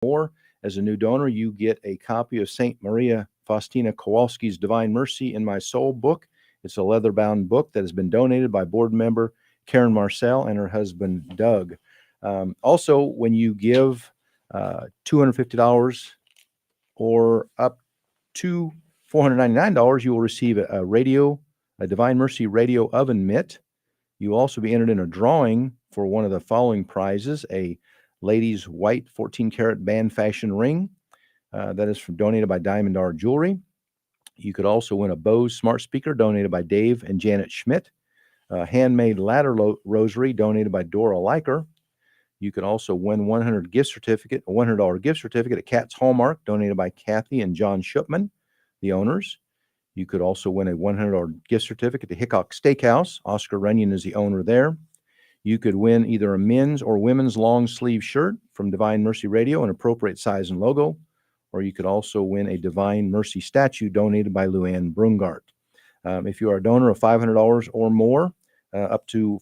more. As a new donor, you get a copy of St. Maria Faustina Kowalski's Divine Mercy in My Soul book. It's a leather-bound book that has been donated by board member Karen Marcel and her husband, Doug. Also, when you give $250 or up to $499, you will receive a Divine Mercy radio oven mitt. You will also be entered in a drawing for one of the following prizes: a ladies' white 14-karat band fashion ring that is donated by Diamond R Jewelry. You could also win a Bose smart speaker donated by Dave and Janet Schmidt, a handmade ladder rosary donated by Dora Liker. You could also win $100 gift certificate at Cat's Hallmark donated by Kathy and John Shupman, the owners. You could also win a $100 gift certificate to Hickok Steakhouse. Oscar Runyon is the owner there. You could win either a men's or women's long sleeve shirt from Divine Mercy Radio, an appropriate size and logo, or you could also win a Divine Mercy statue donated by Luann Brungart. If you are a donor of $500 or more, up to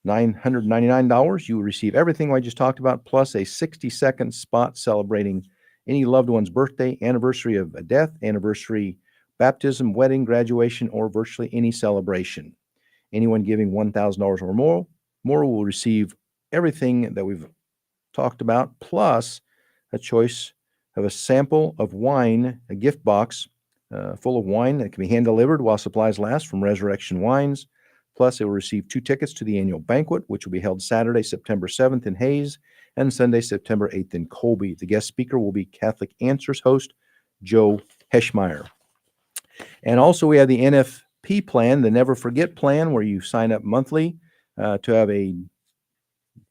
$999, you will receive everything I just talked about, plus a 60-second spot celebrating any loved one's birthday, anniversary of a death, anniversary, baptism, wedding, graduation, or virtually any celebration. Anyone giving $1,000 or more will receive everything that we've talked about, plus a choice of a sample of wine, a gift box full of wine that can be hand-delivered while supplies last from Resurrection Wines. Plus, they will receive 2 tickets to the annual banquet, which will be held Saturday, September 7th in Hayes, and Sunday, September 8th in Colby. The guest speaker will be Catholic Answers host Joe Heschmeyer. And also, we have the NFP plan, the Never Forget plan, where you sign up monthly to have a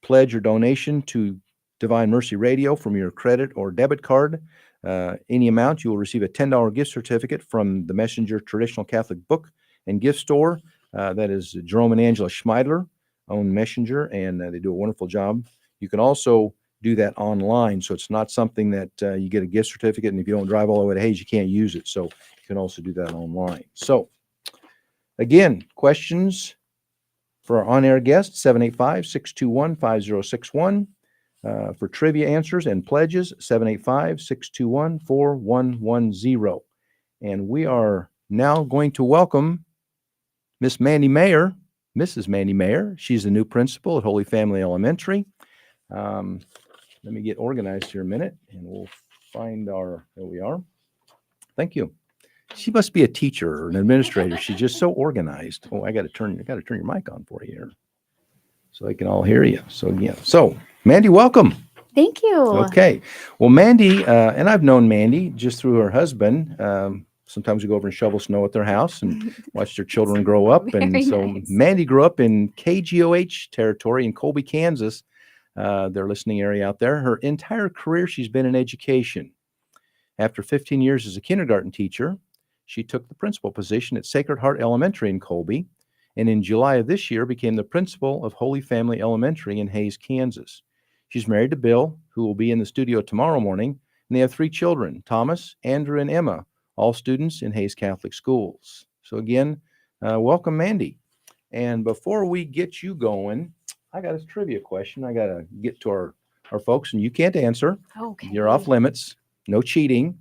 pledge or donation to Divine Mercy Radio from your credit or debit card. Any amount, you will receive a $10 gift certificate from the Messenger Traditional Catholic Book and Gift Store. That is Jerome and Angela Schmeidler, own Messenger, and they do a wonderful job. You can also do that online, so it's not something that you get a gift certificate, and if you don't drive all the way to Hayes, you can't use it. So you can also do that online. So, again, questions for our on-air guests, 785-621-5061. For trivia answers and pledges, 785-621-4110. And we are now going to welcome Miss Mandy Meagher, Mrs. Mandy Meagher. She's the new principal at Holy Family Elementary. Let me get organized here a minute, and we'll find there we are. Thank you. She must be a teacher or an administrator. She's just so organized. Oh, I got to turn your mic on for you here so they can all hear you. So, yeah. So, Mandy, welcome. Thank you. Okay. Well, Mandy, and I've known Mandy just through her husband. Sometimes we go over and shovel snow at their house and watch their children grow up. And so nice. Mandy grew up in KGOH territory in Colby, Kansas, their listening area out there. Her entire career, she's been in education. After 15 years as a kindergarten teacher, she took the principal position at Sacred Heart Elementary in Colby, and in July of this year became the principal of Holy Family Elementary in Hayes, Kansas. She's married to Bill, who will be in the studio tomorrow morning, and they have 3 children, Thomas, Andrew, and Emma, all students in Hayes Catholic Schools. So again, welcome, Mandy. And before we get you going, I got a trivia question. I got to get to our folks, and you can't answer. Okay. You're off limits. No cheating.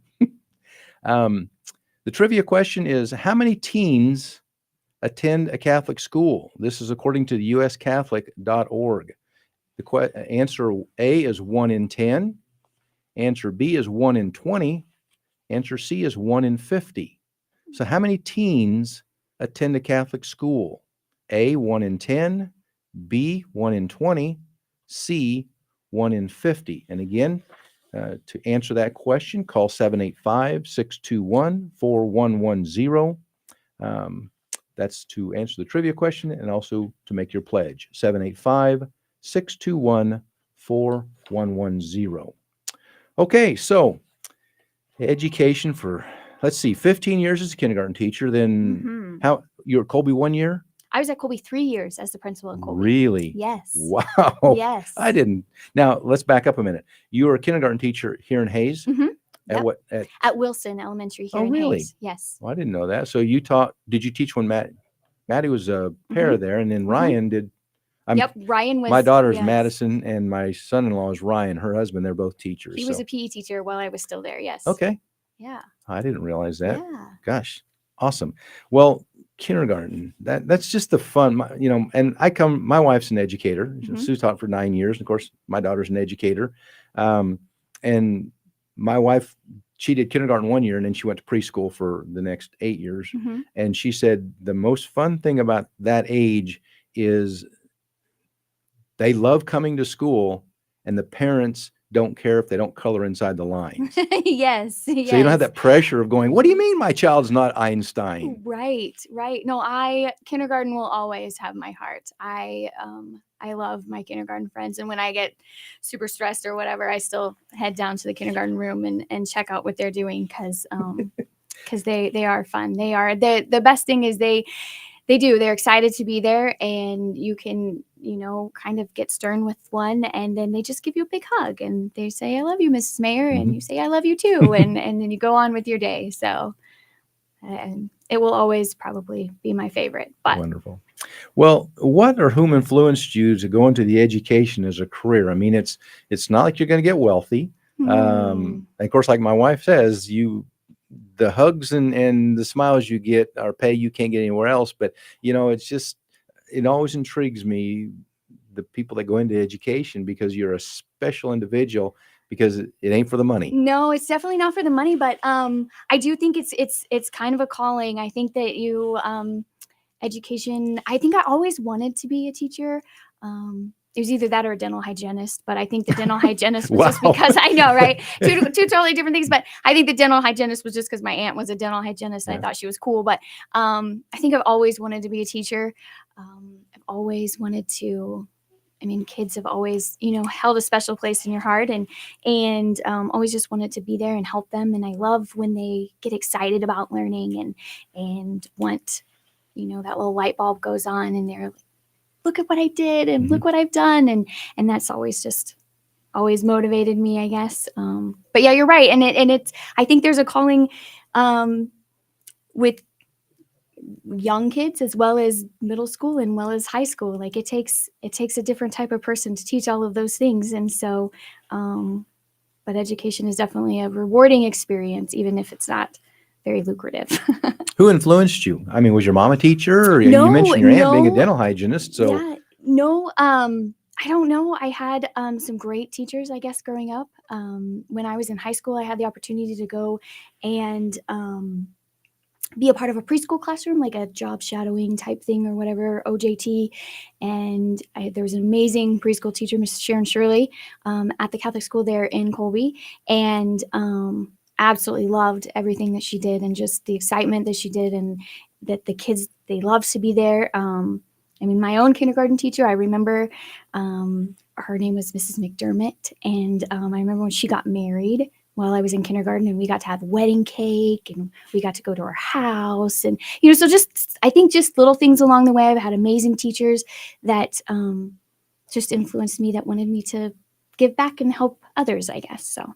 The trivia question is, how many teens attend a Catholic school? This is according to the uscatholic.org. The answer A is 1 in 10. Answer B is 1 in 20. Answer C is 1 in 50. So how many teens attend a Catholic school? A, 1 in 10. B, 1 in 20. C, 1 in 50. And again, to answer that question, call 785-621-4110. That's to answer the trivia question and also to make your pledge. 785-621-4110. Okay, so education for, let's see, 15 years as a kindergarten teacher. Then how, you were at Colby 1 year? I was at Colby 3 years as the principal in Colby. Really? Yes. Wow. Yes. I didn't. Now, let's back up a minute. You were a kindergarten teacher here in Hayes? At Yep. what? At Wilson Elementary here in really? Hayes. Yes. Well, I didn't know that. So you taught, did you teach when Maddie was a para there, and then Ryan did, Yep, Ryan was. My daughter's yes. Madison, and my son-in-law is Ryan. Her husband. They're both teachers. He was a PE teacher while I was still there. Yes. Okay. Yeah. I didn't realize that. Yeah. Gosh, awesome. Well, kindergarten, that's just the fun, and my wife's an educator. Mhm. Sue taught for 9 years. And of course, my daughter's an educator. And my wife, she did kindergarten 1 year, and then she went to preschool for the next 8 years. Mhm. And she said the most fun thing about that age is they love coming to school, and the parents don't care if they don't color inside the lines. Yes. So you don't have that pressure of going, what do you mean my child's not Einstein? Right. No, kindergarten will always have my heart. I love my kindergarten friends. And when I get super stressed or whatever, I still head down to the kindergarten room and check out what they're doing because they are fun. They are the best thing is they're excited to be there, and you can, kind of get stern with one, and then they just give you a big hug and they say, I love you, Mrs. Mayer. And you say, I love you too. and then you go on with your day. So, and it will always probably be my favorite, but Wonderful. Well, what or whom influenced you to go into the education as a career? I mean, it's not like you're going to get wealthy. And of course, like my wife says, the hugs and the smiles you get are pay you can't get anywhere else. But, it always intrigues me, the people that go into education, because you're a special individual, because it ain't for the money. No, it's definitely not for the money, but I do think it's kind of a calling. I think that education, I think I always wanted to be a teacher. It was either that or a dental hygienist, but I think the dental hygienist was just because I know, right? Two totally different things, but I think the dental hygienist was just because my aunt was a dental hygienist and I thought she was cool. But I think I've always wanted to be a teacher. I've always wanted to. I mean, kids have always, held a special place in your heart, and always just wanted to be there and help them. And I love when they get excited about learning and want, that little light bulb goes on, and they're like, look at what I did and look what I've done. And that's always motivated me, I guess. But yeah, you're right. And it's, I think there's a calling with young kids as well as middle school and well as high school. Like it takes a different type of person to teach all of those things. And so, but education is definitely a rewarding experience, even if it's not very lucrative. Who influenced you? I mean, was your mom a teacher? Or you mentioned your aunt being a dental hygienist. So yeah, no, I don't know. I had some great teachers, I guess, growing up. When I was in high school, I had the opportunity to go and be a part of a preschool classroom, like a job shadowing type thing or whatever, OJT. And there was an amazing preschool teacher, Mrs. Sharon Shirley, at the Catholic school there in Colby. And absolutely loved everything that she did and just the excitement that she did, and that the kids, they loved to be there. I mean, my own kindergarten teacher, I remember her name was Mrs. McDermott. And I remember when she got married while I was in kindergarten, and we got to have wedding cake, and we got to go to her house. And, so I think just little things along the way. I've had amazing teachers that just influenced me, that wanted me to give back and help others, I guess. So.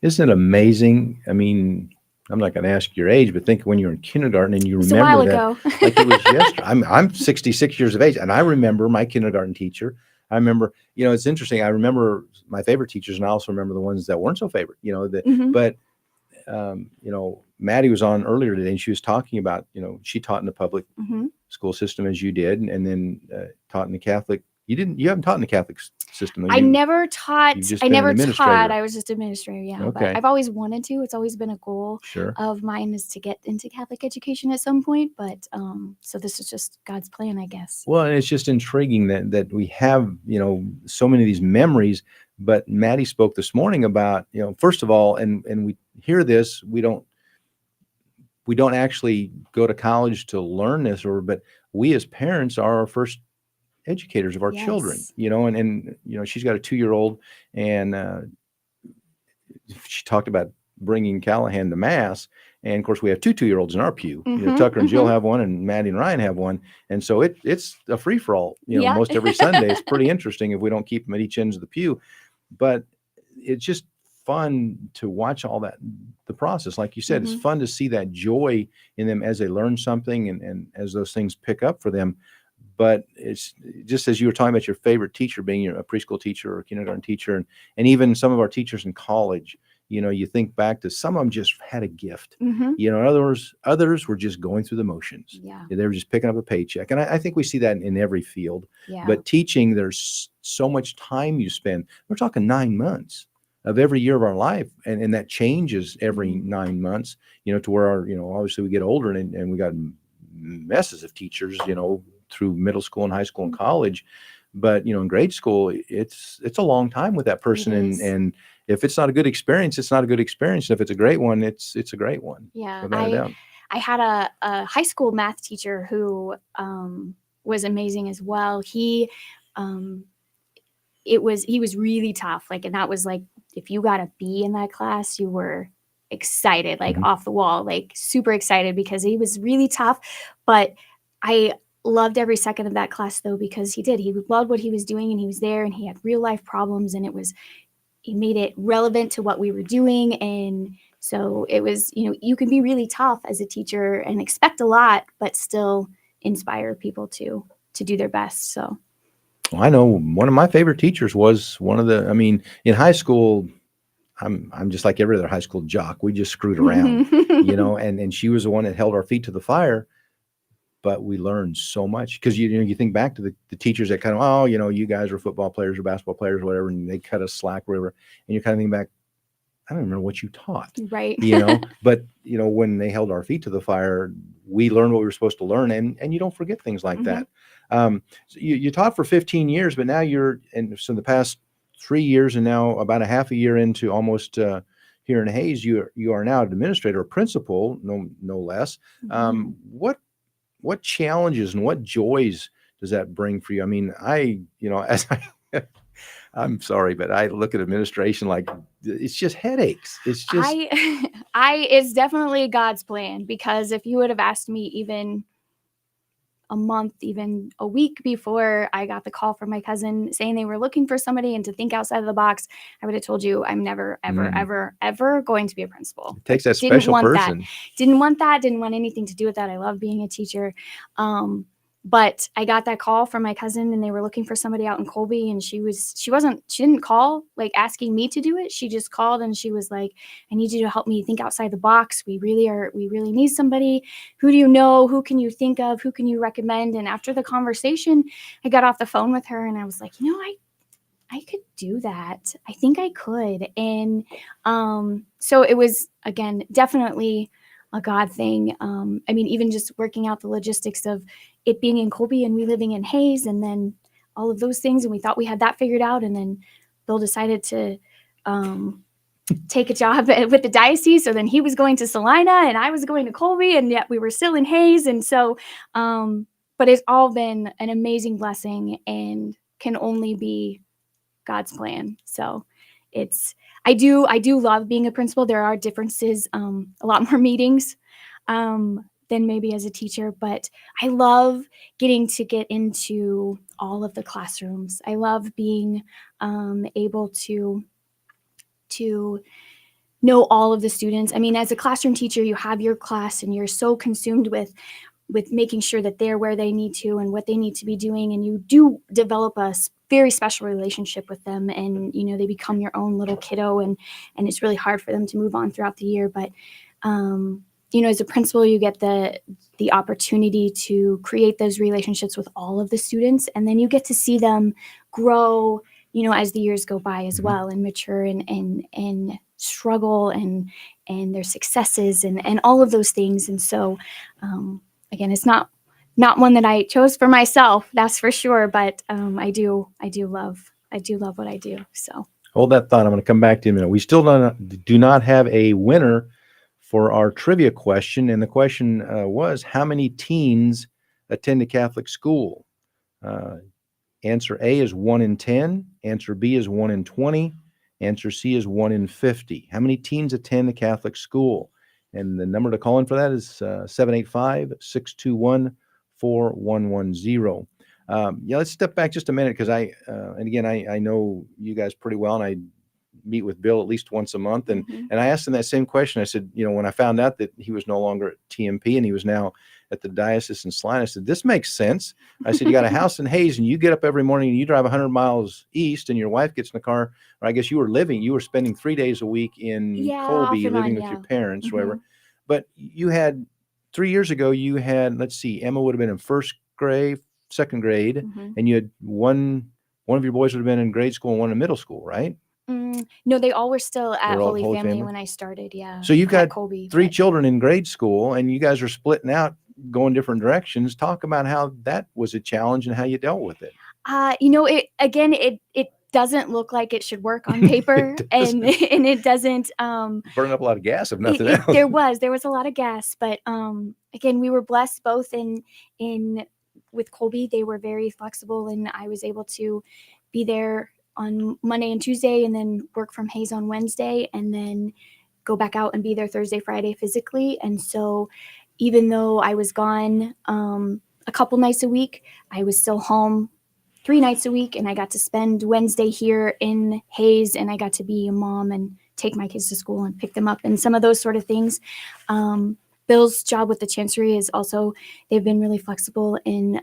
Isn't it amazing? I mean, I'm not going to ask your age, but think when you were in kindergarten and you remember that like it was yesterday. I'm 66 years of age, and I remember my kindergarten teacher. I remember, it's interesting. I remember my favorite teachers, and I also remember the ones that weren't so favorite. But Maddie was on earlier today, and she was talking about, she taught in the public school system as you did, and then taught in the Catholic. You haven't taught in the Catholic system. I never taught. I was just administrator. Yeah. Okay. But I've always wanted to. It's always been a goal Sure. of mine, is to get into Catholic education at some point. But so this is just God's plan, I guess. Well, and it's just intriguing that we have, so many of these memories. But Maddie spoke this morning about, first of all, and we hear this, we don't actually go to college to learn this, but we as parents are our first educators of our children, and she's got a 2-year-old, and she talked about bringing Callahan to mass. And of course we have 2 2-year-olds in our pew. Tucker and Jill have one, and Maddie and Ryan have one. And so it's a free for all, most every Sunday. It's pretty interesting if we don't keep them at each end of the pew, but it's just fun to watch all that, the process. Like you said, it's fun to see that joy in them as they learn something, and as those things pick up for them. but it's just as you were talking about your favorite teacher being a preschool teacher or a kindergarten teacher, and even some of our teachers in college. You think back to some of them just had a gift. Hmm. Others were just going through the motions. Yeah. They were just picking up a paycheck, and I think we see that in every field. Yeah. But teaching, there's so much time you spend. We're talking 9 months of every year of our life, and that changes every Mhm. 9 months. To where obviously we get older, and we got messes of teachers. Through middle school and high school and college, but in grade school, it's a long time with that It person, is. and if it's not a good experience, it's not a good experience. If it's a great one, it's a great one, Yeah. without a doubt. I had a high school math teacher who was amazing as well. Um, he was really tough. Like, and that was like, if you got a B in that class, you were excited, like Mhm. off the wall, like super excited, because he was really tough. But I loved every second of that class though, because he loved what he was doing, and he was there, and he had real life problems, and he made it relevant to what we were doing. And so it was, you can be really tough as a teacher and expect a lot, but still inspire people to do their best. So Well, I know one of my favorite teachers was one of the. I mean, in high school, I'm just like every other high school jock. We just screwed around, and she was the one that held our feet to the fire. But we learned so much because you think back to the teachers that kind of, oh, you guys are football players or basketball players or whatever, and they cut us slack, whatever, and you kind of think back, I don't remember what you taught, right. but when they held our feet to the fire, we learned what we were supposed to learn, and you don't forget things like Mhm. that. So you taught for 15 years, but now so in the past 3 years, and now about a half a year into almost here in Hayes, you are now an administrator or principal, no less. Mhm. What challenges and what joys does that bring for you? I mean, as I'm sorry, but I look at administration like it's just headaches. It's just, I it's definitely God's plan, because if you would have asked me even a month, even a week before I got the call from my cousin saying they were looking for somebody and to think outside of the box, I would have told you I'm never, ever, mm, ever, ever going to be a principal. it takes that Didn't special want that. person. Didn't want that. Didn't want anything to do with that. I love being a teacher. But I got that call from my cousin, and they were looking for somebody out in Colby, and she didn't call like asking me to do it. She just called, and she was like, I need you to help me think outside the box. We really need somebody. Who do you know? Who can you think of? Who can you recommend? And after the conversation, I got off the phone with her, and I was like, I could do that. I think I could. And so it was, again, definitely a God thing. I mean, even just working out the logistics of it being in Colby and we living in Hayes, and then all of those things. And we thought we had that figured out. And then Bill decided to take a job with the diocese. So then he was going to Salina and I was going to Colby, and yet we were still in Hayes. And so, but it's all been an amazing blessing and can only be God's plan. So I do love being a principal. There are differences, a lot more meetings than maybe as a teacher, but I love getting to get into all of the classrooms. I love being able to know all of the students. I mean, as a classroom teacher, you have your class and you're so consumed with making sure that they're where they need to and what they need to be doing, and you do develop a very special relationship with them, and they become your own little kiddo, and it's really hard for them to move on throughout the year. But as a principal, you get the opportunity to create those relationships with all of the students, and then you get to see them grow as the years go by as well, and mature and struggle and their successes and all of those things. And so again, it's not one that I chose for myself, that's for sure, but I do love what I do. So Hold that thought. I'm going to come back to you in a minute. We still do not have a winner for our trivia question, and the question was, how many teens attend a Catholic school? Uh, Answer A is 1 in 10. Answer B is 1 in 20. Answer C is 1 in 50. How many teens attend a Catholic school? And the number to call in for that is 785 621 4110. Yeah, let's step back just a minute because and again, I know you guys pretty well, and I meet with Bill at least once a month. Mm-hmm. And I asked him that same question. I said, when I found out that he was no longer at TMP and he was now at the diocese in Saline, I said, this makes sense. I said, you got a house in Hayes and you get up every morning and you drive 100 miles east and your wife gets in the car, or I guess you were spending 3 days a week in Yeah, Colby, off and living on, with yeah. your parents, Mm-hmm. wherever. But you had 3 years ago, you had, let's see, Emma would have been in first grade, second grade, Mm-hmm. and you had one of your boys would have been in grade school and one in middle school, right? No, they all were still at They're all Holy Holy Family Family? when I started. Yeah. So you've at got Colby, 3 but- children in grade school, and you guys are splitting out, going different directions. Talk about how that was a challenge and how you dealt with it. It doesn't look like it should work on paper, and it doesn't. Burning up a lot of gas, if nothing else. There was a lot of gas, but again, we were blessed both in with Colby. They were very flexible, and I was able to be there on Monday and Tuesday, and then work from Hayes on Wednesday, and then go back out and be there Thursday, Friday physically. And so, even though I was gone a couple nights a week, I was still home 3 nights a week, and I got to spend Wednesday here in Hayes, and I got to be a mom and take my kids to school and pick them up and some of those sort of things. Bill's job with the Chancery is also, they've been really flexible in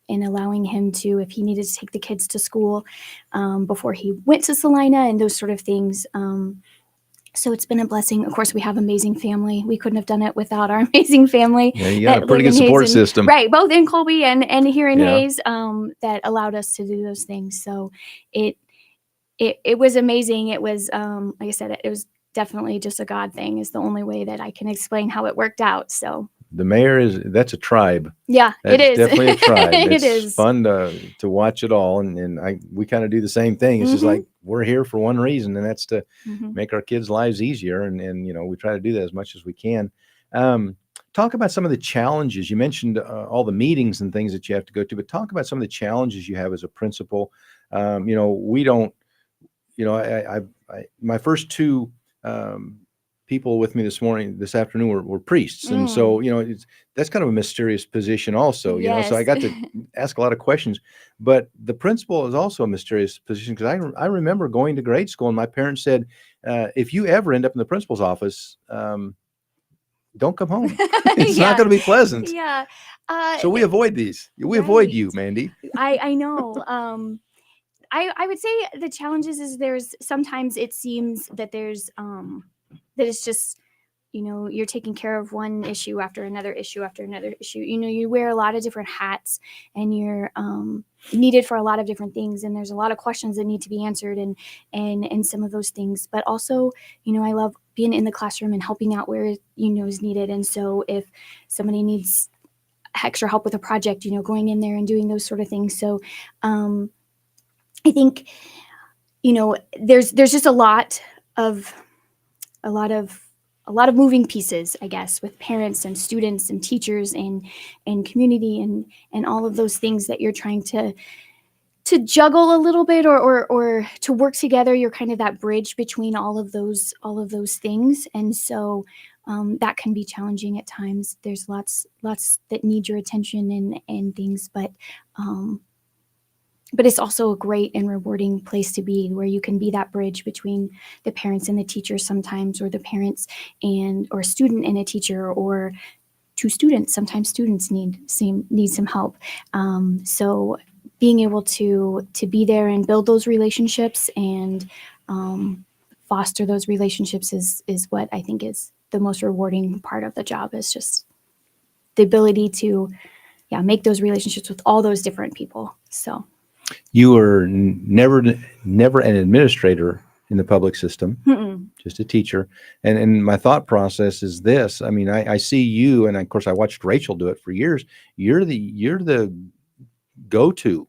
allowing him to, if he needed to take the kids to school before he went to Salina and those sort of things. So it's been a blessing. Of course, we have amazing family. We couldn't have done it without our amazing family. Yeah, you got a pretty good support system. Right, both in Colby and here in Yeah. Hayes, that allowed us to do those things. So it was amazing. It was, like I said, it was definitely just a God thing, is the only way that I can explain how it worked out. So the mayor that's a tribe. Yeah, That's it is. definitely a tribe. It It's is. fun to watch it all, and we kind of do the same thing. It's just like, we're here for one reason, and that's to make our kids' lives easier, and we try to do that as much as we can. Talk about some of the challenges. You mentioned all the meetings and things that you have to go to, but talk about some of the challenges you have as a principal. We don't, my first 2 people with me this afternoon were priests. And so, that's kind of a mysterious position also, so I got to ask a lot of questions, but the principal is also a mysterious position, because I remember going to grade school and my parents said, if you ever end up in the principal's office, don't come home. It's not going to be pleasant. Yeah. So we avoid these. We avoid you, Mandy. I know. I would say the challenges is sometimes it seems that that it's just, you're taking care of one issue after another issue after another issue. You wear a lot of different hats, and you're needed for a lot of different things, and there's a lot of questions that need to be answered, and some of those things. But also, I love being in the classroom and helping out where is needed. And so if somebody needs extra help with a project, going in there and doing those sort of things. So I think there's just a lot of moving pieces, I guess, with parents and students and teachers and community and all of those things that you're trying to juggle a little bit or to work together. You're kind of that bridge between all of those things, and so that can be challenging at times. There's lots that need your attention and things, but it's also a great and rewarding place to be, where you can be that bridge between the parents and the teachers sometimes, or the parents or a student and a teacher, or 2 students. Sometimes students need some help. So being able to be there and build those relationships and foster those relationships is what I think is the most rewarding part of the job, is just the ability to make those relationships with all those different people. So you were never an administrator in the public system, just a teacher. And my thought process is this. I mean, I see you, and of course I watched Rachel do it for years. You're the go-to.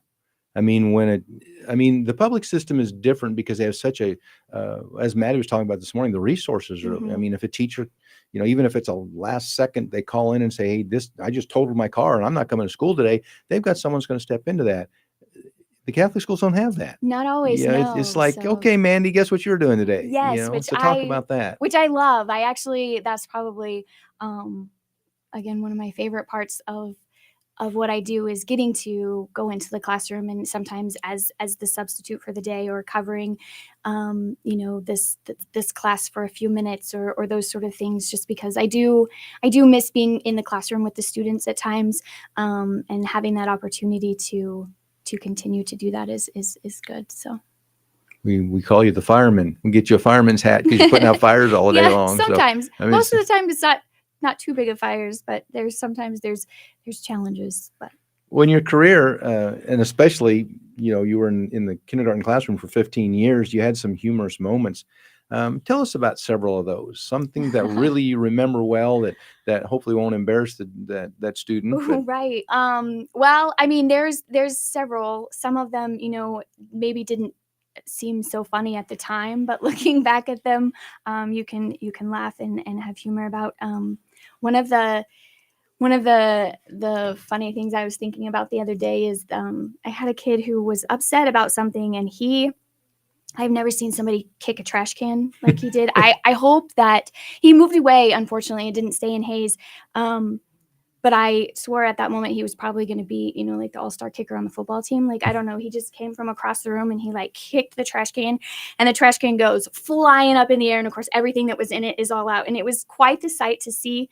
I mean, the public system is different because they have such a, as Maddie was talking about this morning, the resources are, I mean, if a teacher, even if it's a last second, they call in and say, hey, I just totaled my car and I'm not coming to school today. They've got someone's going to step into that. The Catholic schools don't have that. Not always. Yeah, No. it's like, okay, Mandy, guess what you're doing today? Yes, so talk about that. Which I love. That's probably, again, one of my favorite parts of of what I do is getting to go into the classroom, and sometimes as the substitute for the day, or covering, this class for a few minutes, or those sort of things. Just because I do miss being in the classroom with the students at times, and having that opportunity to continue to do that is good. So. We call you the fireman. We get you a fireman's hat because you're putting out fires all day Yeah, long. sometimes. So, I mean, Most of the time it's not too big of fires, but there's challenges. But when your career, and especially, you were in the kindergarten classroom for 15 years, you had some humorous moments. Tell us about several of those. Something that really you remember well that hopefully won't embarrass that student. But right. Well, I mean, there's several. Some of them, maybe didn't seem so funny at the time, but looking back at them, you can laugh and have humor about. One of the one of the funny things I was thinking about the other day is, I had a kid who was upset about something, and I've never seen somebody kick a trash can like he did. I hope that he moved away. Unfortunately, it didn't stay in Hayes. But I swore at that moment he was probably going to be, like the all-star kicker on the football team. Like, I don't know. He just came from across the room and he like kicked the trash can, and the trash can goes flying up in the air. And of course, everything that was in it is all out. And it was quite the sight to see.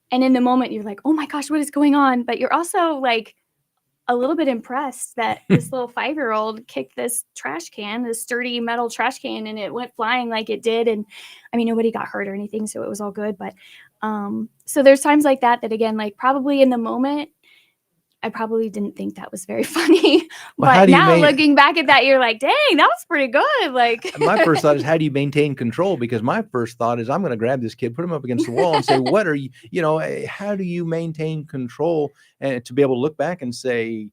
And in the moment, you're like, oh my gosh, what is going on? But you're also like a little bit impressed that this little 5-year-old kicked this trash can, this sturdy metal trash can, and it went flying like it did. And I mean, nobody got hurt or anything, so it was all good. But so there's times like that again, like probably in the moment, I probably didn't think that was very funny. Well, how But do you now looking back at that, you're like, dang, that was pretty good. Like, my first thought is, how do you maintain control? Because my first thought is, I'm going to grab this kid, put him up against the wall, and say, what are you? How do you maintain control and to be able to look back and say,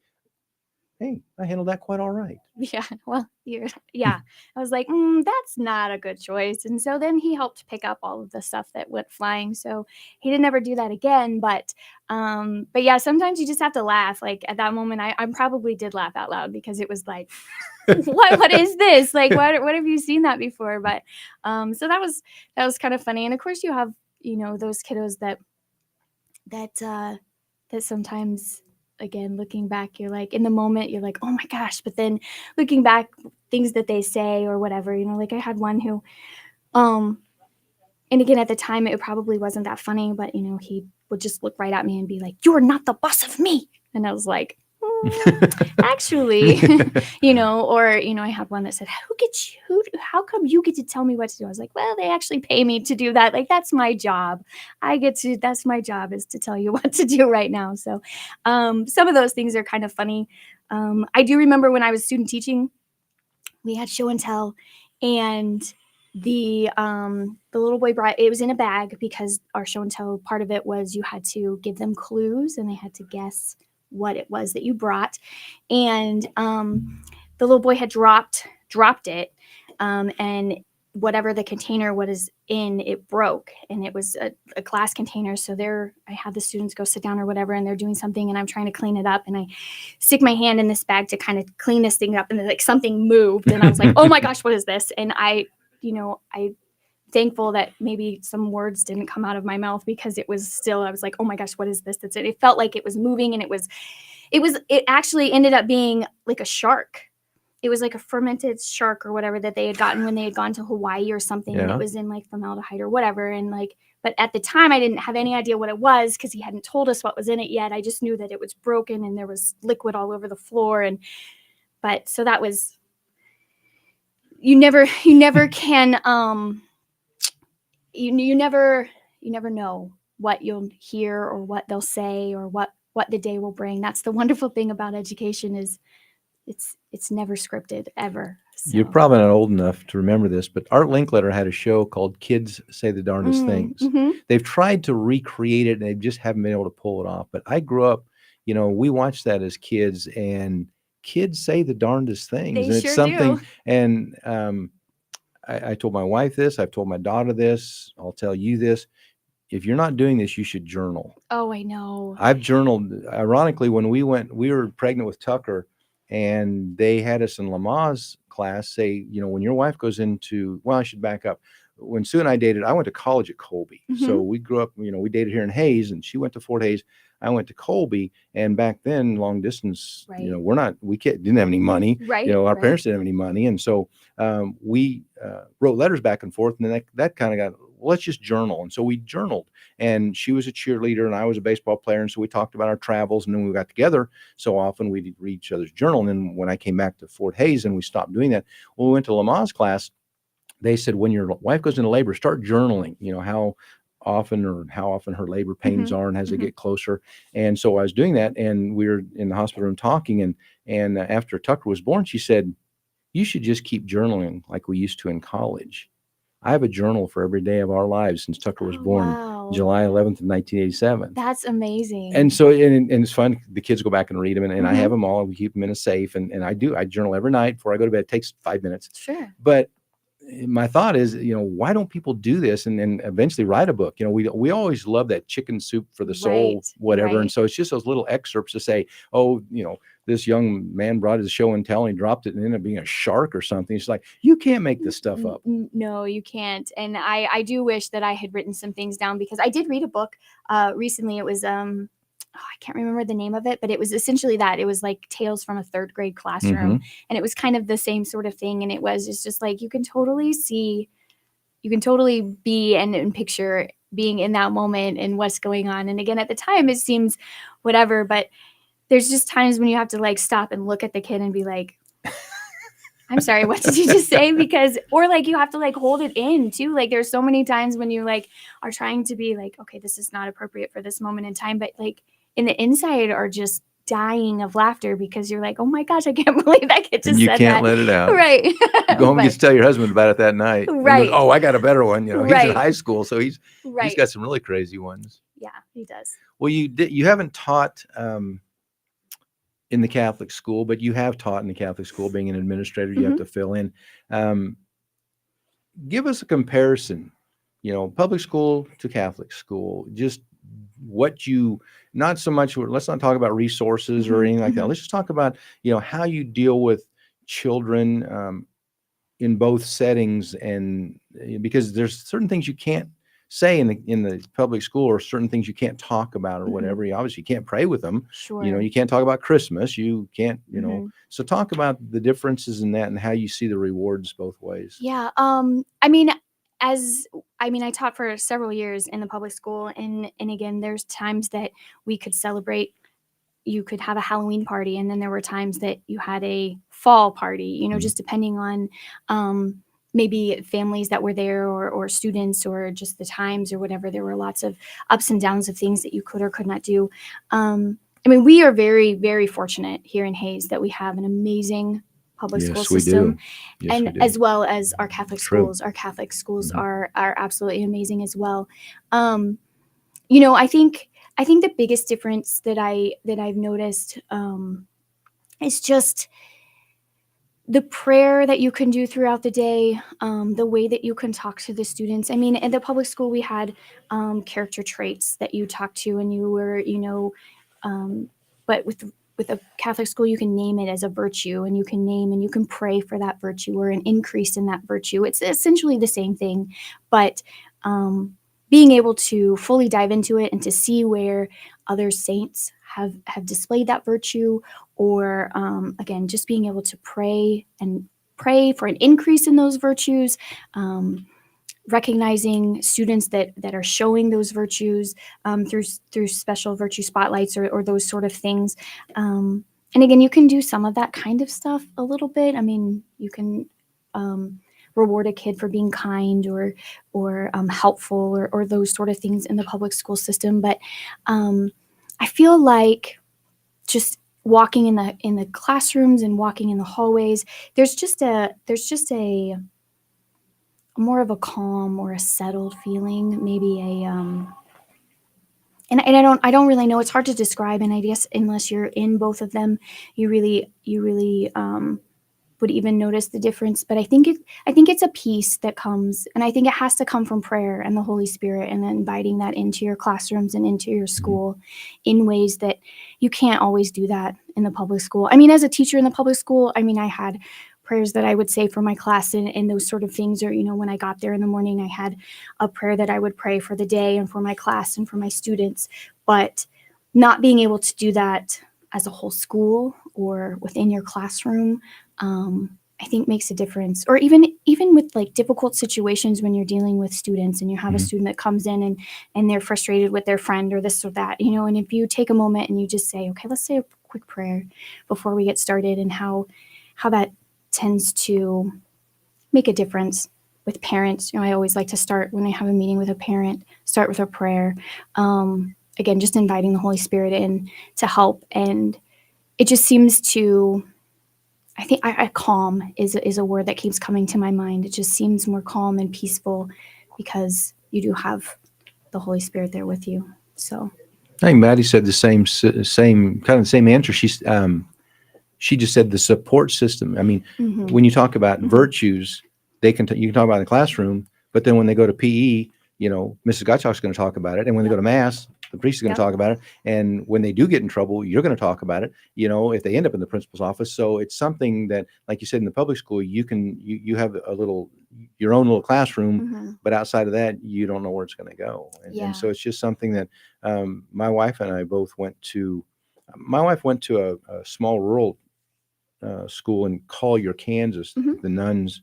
hey, I handled that quite all right. Yeah, well, yeah. I was like, that's not a good choice. And so then he helped pick up all of the stuff that went flying. So he didn't ever do that again. But yeah, sometimes you just have to laugh. Like at that moment, I probably did laugh out loud, because it was like, what is this? Like, what have you seen that before? But so that was kind of funny. And of course, you have those kiddos that sometimes, again, looking back, you're like, in the moment you're like, oh my gosh, but then looking back, things that they say or whatever, like I had one who and again, at the time it probably wasn't that funny, but he would just look right at me and be like, you're not the boss of me. And I was like, actually, or I had one that said, how come you get to tell me what to do? I was like, well, they actually pay me to do that. Like, that's my job. That's my job, is to tell you what to do right now. So some of those things are kind of funny. I do remember when I was student teaching, we had show and tell, and the little boy brought, it was in a bag, because our show and tell, part of it was you had to give them clues and they had to guess what it was that you brought. And the little boy had dropped it, and whatever the container was in, it broke, and it was a glass container. So I had the students go sit down or whatever, and they're doing something, and I'm trying to clean it up, and I stick my hand in this bag to kind of clean this thing up, and then like something moved, and I was like, oh my gosh, what is this? And I thankful that maybe some words didn't come out of my mouth, because it was still, I was like, oh my gosh, what is this? That's it. It felt like it was moving, and it actually ended up being like a shark. It was like a fermented shark or whatever that they had gotten when they had gone to Hawaii or something. And it was in like formaldehyde or whatever. And like, but at the time I didn't have any idea what it was, because he hadn't told us what was in it yet. I just knew that it was broken and there was liquid all over the floor. But so that was, you never can, you never know what you'll hear or what they'll say or what the day will bring. That's the wonderful thing about education, is it's never scripted, ever. So. You're probably not old enough to remember this, but Art Linkletter had a show called Kids Say the Darndest Things. Mm-hmm. They've tried to recreate it, and they just haven't been able to pull it off. But I grew up, we watched that as kids, and kids say the darndest things. They and it's sure something, do. and I told my wife this, I've told my daughter this, I'll tell you this. If you're not doing this, you should journal. Oh, I know. I've journaled. Ironically, when we were pregnant with Tucker, and they had us in Lamaze class say, when your wife goes into, well, I should back up. When Sue and I dated, I went to college at Colby. So we grew up, we dated here in Hayes, and she went to Fort Hayes. I went to Colby, and back then, long distance, Right. didn't have any money. Right. Our right. parents didn't have any money, and so we wrote letters back and forth, and then that kind of got, well, let's just journal. And so we journaled, and she was a cheerleader, and I was a baseball player, and so we talked about our travels, and then we got together so often we'd read each other's journal. And then when I came back to Fort Hayes and we stopped doing that, when we went to Lamaze class, they said, when your wife goes into labor, start journaling, how often her labor pains are and as they get closer. And so I was doing that, and we were in the hospital room talking, and after Tucker was born, she said, you should just keep journaling like we used to in college. I have a journal for every day of our lives since Tucker was born, Wow. July 11th of 1987. That's amazing. And so, and it's fun. The kids go back and read them, and I have them all. We keep them in a safe, and I journal every night before I go to bed. It takes 5 minutes. Sure. But my thought is, why don't people do this and eventually write a book? We always love that chicken soup for the soul, whatever. And so it's just those little excerpts to say, oh, this young man brought his show and tell, and he dropped it and ended up being a shark or something. It's like, you can't make this stuff up. No, you can't. And I do wish that I had written some things down, because I did read a book recently. It was I can't remember the name of it, but it was essentially that. It was like Tales from a Third Grade Classroom. And it was kind of the same sort of thing. And it's just like, you can totally be and picture being in that moment and what's going on. And again, at the time, it seems whatever, but there's just times when you have to like stop and look at the kid and be like, I'm sorry, what did you just say? Or like you have to like hold it in too. Like there's so many times when you like are trying to be like, okay, this is not appropriate for this moment in time, but like in the inside are just dying of laughter because you're like, oh my gosh, I can't believe that kid just and you said can't that. let it out. Right. You go home and get to tell your husband about it that night. Right. Goes, oh, I got a better one. He's in high school, so he's got some really crazy ones. Yeah, he does. Well, you haven't taught in the Catholic school, but you have taught in the Catholic school. Being an administrator, you have to fill in. Give us a comparison, public school to Catholic school. Just what not so much, let's not talk about resources or anything like that. Let's just talk about, how you deal with children in both settings. And because there's certain things you can't say in the public school, or certain things you can't talk about or whatever. You obviously can't pray with them. Sure. You can't talk about Christmas. You can't, so talk about the differences in that and how you see the rewards both ways. Yeah. I taught for several years in the public school, and again, there's times that we could celebrate. You could have a Halloween party, and then there were times that you had a fall party, just depending on maybe families that were there or students or just the times or whatever. There were lots of ups and downs of things that you could or could not do. We are very, very fortunate here in Hayes that we have an amazing public school system, and as well as our Catholic schools. Our Catholic schools are absolutely amazing as well. I think the biggest difference that I've noticed is just the prayer that you can do throughout the day, the way that you can talk to the students. In the public school, we had character traits that you talked to, and you were, but with a Catholic school, you can name it as a virtue, and you can name and you can pray for that virtue or an increase in that virtue. It's essentially the same thing, but being able to fully dive into it and to see where other saints have displayed that virtue, or again, just being able to pray for an increase in those virtues, recognizing students that are showing those virtues through special virtue spotlights or those sort of things. And again, you can do some of that kind of stuff a little bit. You can reward a kid for being kind or helpful or those sort of things in the public school system. But I feel like just walking in the classrooms and walking in the hallways, there's just a more of a calm or a settled feeling, maybe and I don't really know. It's hard to describe, and I guess unless you're in both of them, you really would even notice the difference. But I think it's a peace that comes, and I think it has to come from prayer and the Holy Spirit, and then inviting that into your classrooms and into your school in ways that you can't always do that in the public school. I mean, as a teacher in the public school, I mean, I had prayers that I would say for my class and those sort of things. Or, when I got there in the morning, I had a prayer that I would pray for the day and for my class and for my students. But not being able to do that as a whole school or within your classroom, I think makes a difference. Or even with like difficult situations when you're dealing with students and you have a student that comes in and they're frustrated with their friend or this or that, and if you take a moment and you just say, okay, let's say a quick prayer before we get started, and how that tends to make a difference with parents. I always like to start when I have a meeting with a parent, start with a prayer. Again, just inviting the Holy Spirit in to help. And it just seems to, I think calm is a word that keeps coming to my mind. It just seems more calm and peaceful because you do have the Holy Spirit there with you. So I think Maddie said the same kind of the same answer. She just said the support system. I mean, when you talk about virtues, you can talk about in the classroom, but then when they go to PE, Mrs. Gottschalk's going to talk about it, and when they go to Mass, the priest is going to talk about it, and when they do get in trouble, you're going to talk about it. If they end up in the principal's office, so it's something that, like you said, in the public school, you have your own little classroom, but outside of that, you don't know where it's going to go, and so it's just something that my wife and I both went to. My wife went to a small rural school in Collier, Kansas. The nuns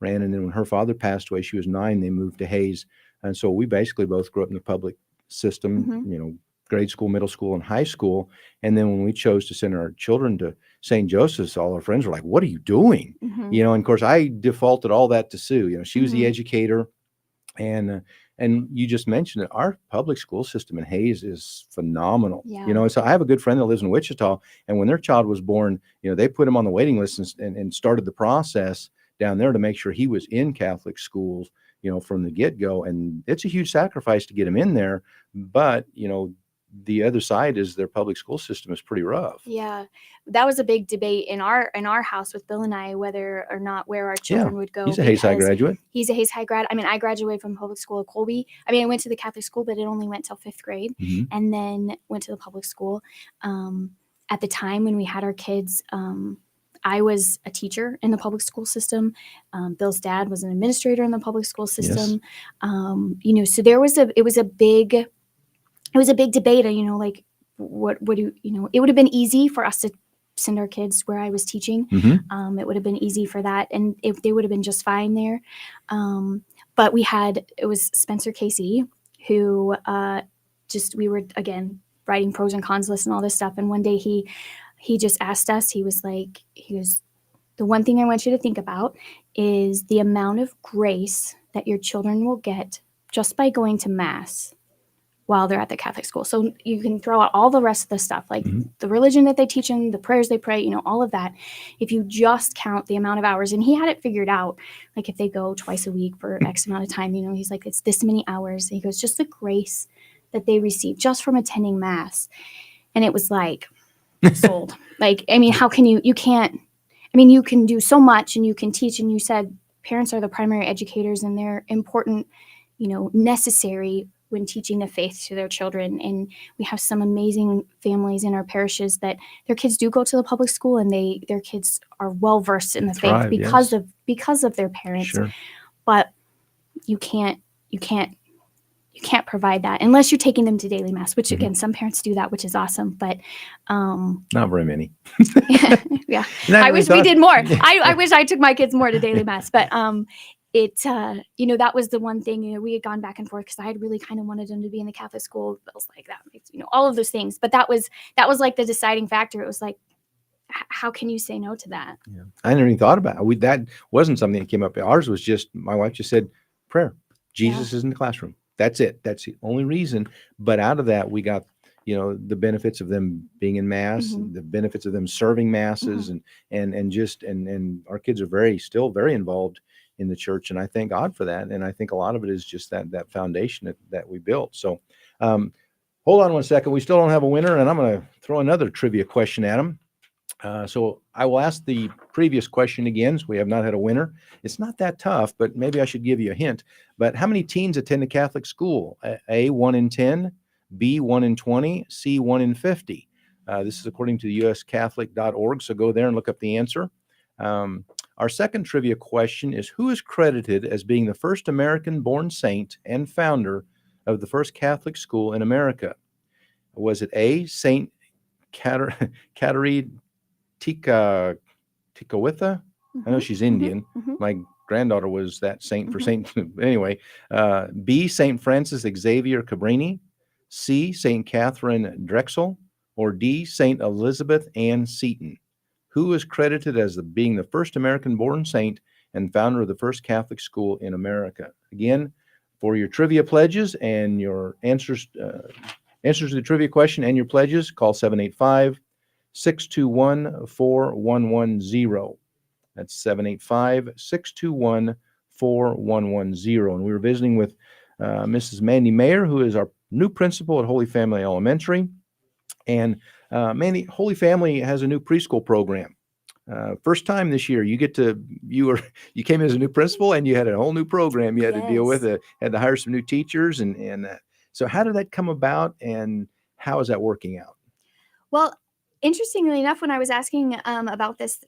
ran, and then when her father passed away, she was 9. They moved to Hayes, and so we basically both grew up in the public system. Grade school, middle school, and high school. And then when we chose to send our children to St. Joseph's, all our friends were like, "What are you doing?" And of course, I defaulted all that to Sue. She was the educator, and you just mentioned it. Our public school system in Hayes is phenomenal. So I have a good friend that lives in Wichita, and when their child was born, they put him on the waiting list and started the process down there to make sure he was in Catholic schools, from the get-go. And it's a huge sacrifice to get him in there, but the other side is their public school system is pretty rough. Yeah, that was a big debate in our house with Bill and I, whether or not where our children would go. He's a Hayes High graduate. He's a Hayes High grad. I mean, I graduated from public school at Colby. I mean, I went to the Catholic school, but it only went till 5th grade, and then went to the public school. At the time when we had our kids, I was a teacher in the public school system. Bill's dad was an administrator in the public school system. So it was a big debate. Like, what do it would have been easy for us to send our kids where I was teaching. It would have been easy for that, and if they would have been just fine there. But it was Spencer Casey who we were again writing pros and cons lists and all this stuff. And one day he just asked us, he was, the one thing I want you to think about is the amount of grace that your children will get just by going to Mass while they're at the Catholic school. So you can throw out all the rest of the stuff, like the religion that they teach them, the prayers they pray, all of that. If you just count the amount of hours, and he had it figured out, like if they go twice a week for X amount of time, he's like, it's this many hours. And he goes, just the grace that they receive just from attending Mass. And it was like, sold. How can you can't, you can do so much and you can teach. And you said parents are the primary educators, and they're important, necessary when teaching the faith to their children. And we have some amazing families in our parishes that their kids do go to the public school, and their kids are well versed in the faith because of their parents. Sure. But you can't provide that unless you're taking them to daily Mass, which again, some parents do that, which is awesome, but not very many. Yeah. I wish we did more. I wish I took my kids more to daily Mass, but that was the one thing, we had gone back and forth because I had really kind of wanted them to be in the Catholic school. It was like that, all of those things. But that was like the deciding factor. It was like, how can you say no to that? Yeah. I never even thought about it. That wasn't something that came up. Ours was just, my wife just said, prayer. Jesus is in the classroom. That's it. That's the only reason. But out of that, we got, the benefits of them being in Mass, and the benefits of them serving Masses, and our kids are still very involved in the church. And I thank God for that. And I think a lot of it is just that foundation that we built. So hold on one second. We still don't have a winner, and I'm going to throw another trivia question at him. So I will ask the previous question again, so we have not had a winner. It's not that tough, but maybe I should give you a hint. But how many teens attend a Catholic school? A, 1 in 10, B, 1 in 20, C, 1 in 50. This is according to the uscatholic.org, so go there and look up the answer. Our second trivia question is, who is credited as being the first American-born saint and founder of the first Catholic school in America? Was it A, Saint Catherine Tikawitha? I know she's Indian. My granddaughter was that saint for Saint. Anyway, B, Saint Francis Xavier Cabrini. C, Saint Catherine Drexel. Or D, Saint Elizabeth Ann Seton. Who is credited as being the first American-born saint and founder of the first Catholic school in America? Again, for your trivia pledges and your answers to the trivia question and your pledges, call 785-621-4110. That's 785-621-4110. And we were visiting with Mrs. Mandy Meagher, who is our new principal at Holy Family Elementary. And Mandy, Holy Family has a new preschool program. First time this year, you came as a new principal and you had a whole new program you had to deal with. Had to hire some new teachers, and so how did that come about, and how is that working out? Well, interestingly enough, when I was asking about this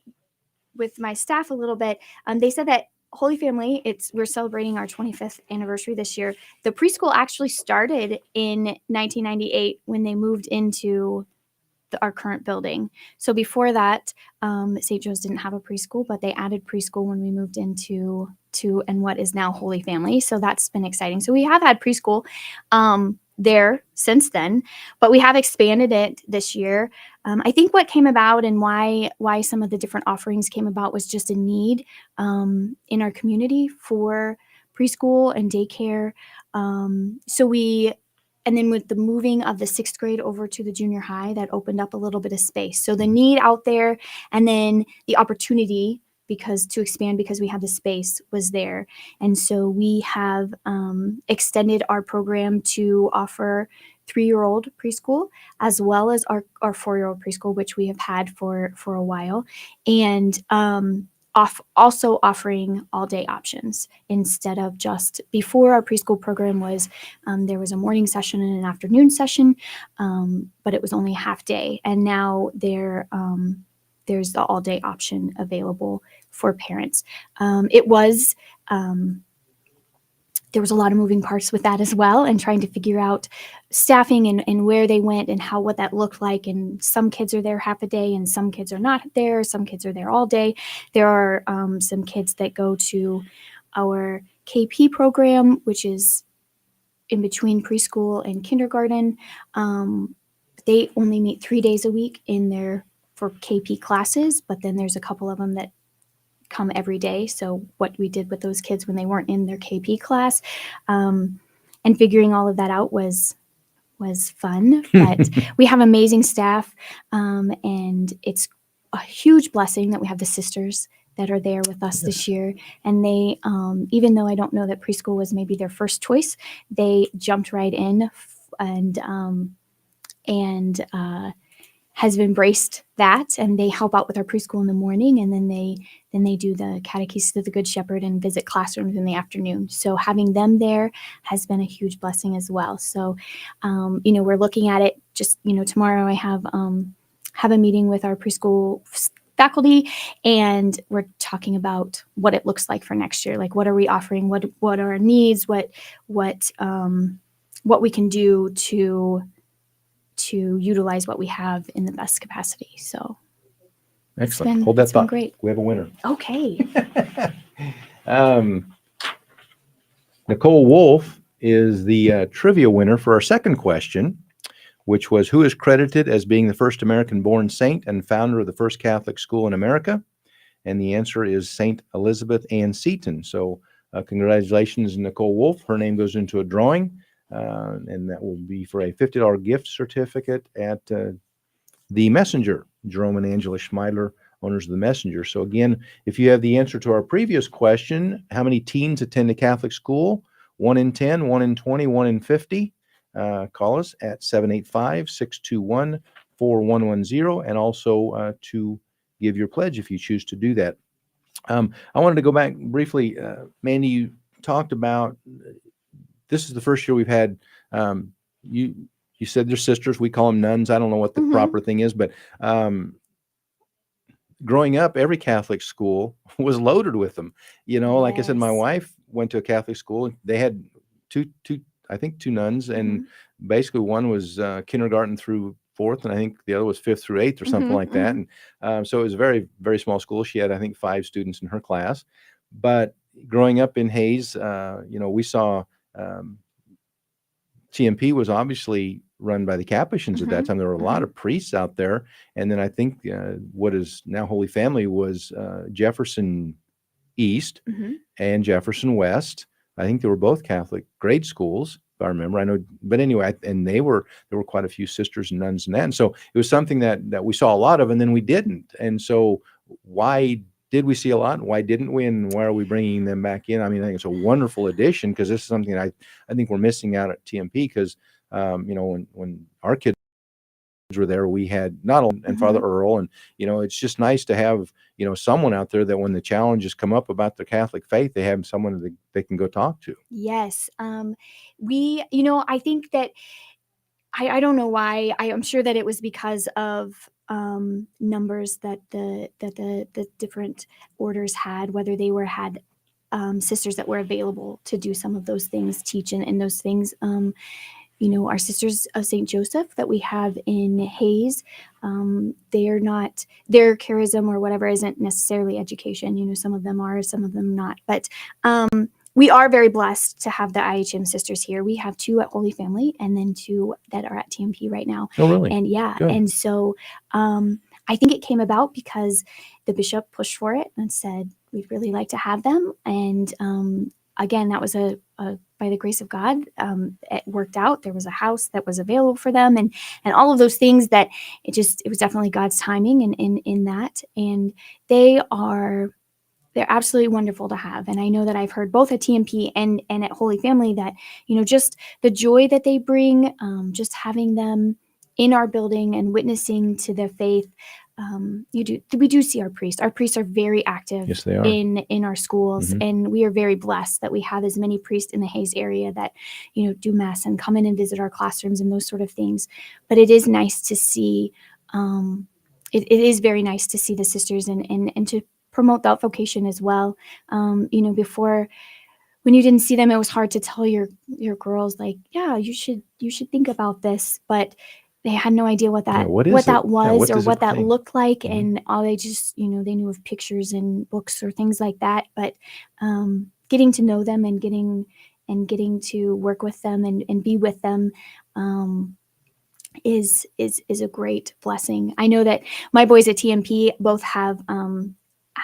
with my staff a little bit, they said that Holy Family, we're celebrating our 25th anniversary this year. The preschool actually started in 1998 when they moved into our current building. So before that, St. Joe's didn't have a preschool, but they added preschool when we moved into and what is now Holy Family. So that's been exciting. So we have had preschool there since then, but we have expanded it this year. I think what came about and why some of the different offerings came about was just a need in our community for preschool and daycare. And then with the moving of the 6th grade over to the junior high, that opened up a little bit of space. So the need out there, and then the opportunity to expand because we had the space was there. And so we have extended our program to offer 3-year-old preschool, as well as our 4-year-old preschool, which we have had for a while. And also offering all-day options instead of just before. Our preschool program was there was a morning session and an afternoon session, but it was only a half day. And now there's the all-day option available for parents. There was a lot of moving parts with that as well, and trying to figure out staffing and where they went and what that looked like. And some kids are there half a day and some kids are not there. Some kids are there all day. There are some kids that go to our KP program, which is in between preschool and kindergarten. They only meet 3 days a week for KP classes, but then there's a couple of them that come every day. So what we did with those kids when they weren't in their KP class, and figuring all of that out was fun. But we have amazing staff, and it's a huge blessing that we have the sisters that are there with us this year. And they, even though I don't know that preschool was maybe their first choice, they jumped right in and has embraced that, and they help out with our preschool in the morning, and then they do the catechesis of the Good Shepherd and visit classrooms in the afternoon. So having them there has been a huge blessing as well. So, we're looking at it just, tomorrow I have a meeting with our preschool faculty, and we're talking about what it looks like for next year. Like, what are we offering? What are our needs? What we can do to utilize what we have in the best capacity. So excellent. Hold that thought. Great. We have a winner. Okay. Nicole Wolf is the trivia winner for our second question, which was, who is credited as being the first American-born saint and founder of the first Catholic school in America? And the answer is Saint Elizabeth Ann Seton. So congratulations, Nicole Wolf. Her name goes into a drawing. And that will be for a $50 gift certificate at The Messenger. Jerome and Angela Schmeidler, owners of The Messenger. So again, if you have the answer to our previous question, how many teens attend a Catholic school? 1 in 10, 1 in 20, 1 in 50. Call us at 785-621-4110. 4110, and also to give your pledge if you choose to do that. I wanted to go back briefly. Mandy, you talked about this is the first year we've had you. You said they're sisters. We call them nuns. I don't know what the Mm-hmm. proper thing is, but growing up, every Catholic school was loaded with them. Like I said, my Yes. wife went to a Catholic school. And they had two, I think two nuns, and Mm-hmm. basically one was kindergarten through fourth, and I think the other was fifth through eighth or something Mm-hmm. like that. Mm-hmm. And so it was a very, very small school. She had, I think, 5 students in her class. But growing up in Hayes, we saw um, TMP was obviously run by the Capuchins at that time. There were a lot Mm-hmm. of priests out there, and then I think what is now Holy Family was Jefferson East Mm-hmm. and Jefferson West. I think they were both Catholic grade schools, if I remember. I know, but anyway, and there were quite a few sisters and nuns and that. And so it was something that we saw a lot of, and then we didn't. And so why did we see a lot, and why didn't we, and why are we bringing them back in? I mean, I think it's a wonderful addition, because this is something that I think we're missing out at TMP, because when our kids were there, we had not only and Mm-hmm. Father Earl, and it's just nice to have someone out there that when the challenges come up about the Catholic faith, they have someone that they can go talk to. Yes. I think that I don't know why. I'm sure that it was because of numbers that the different orders had, whether they had sisters that were available to do some of those things, teach and those things. Our Sisters of St. Joseph that we have in Hayes, they're not, their charism or whatever isn't necessarily education. Some of them are, some of them not. But we are very blessed to have the IHM sisters here. We have 2 at Holy Family and then 2 that are at TMP right now. Oh, really? And yeah, Good. and so I think it came about because the bishop pushed for it and said, we'd really like to have them. And again, that was by the grace of God, it worked out. There was a house that was available for them, and all of those things that it was definitely God's timing in that. And they're absolutely wonderful to have. And I know that I've heard both at TMP and at Holy Family that, just the joy that they bring, just having them in our building and witnessing to their faith. We do see our priests. Our priests are very active. Yes, they are. In our schools, Mhm. and we are very blessed that we have as many priests in the Hayes area that, do mass and come in and visit our classrooms and those sort of things. But it is nice to see. It is very nice to see the sisters and to promote that vocation as well. Before, when you didn't see them, it was hard to tell your girls, like, yeah, you should think about this, but they had no idea what that what is it? Yeah, was what or does it what that pertain? looked like, Mhm. and all they just they knew of pictures and books or things like that. But getting to know them and getting to work with them and be with them. Is a great blessing. I know that my boys at TMP both have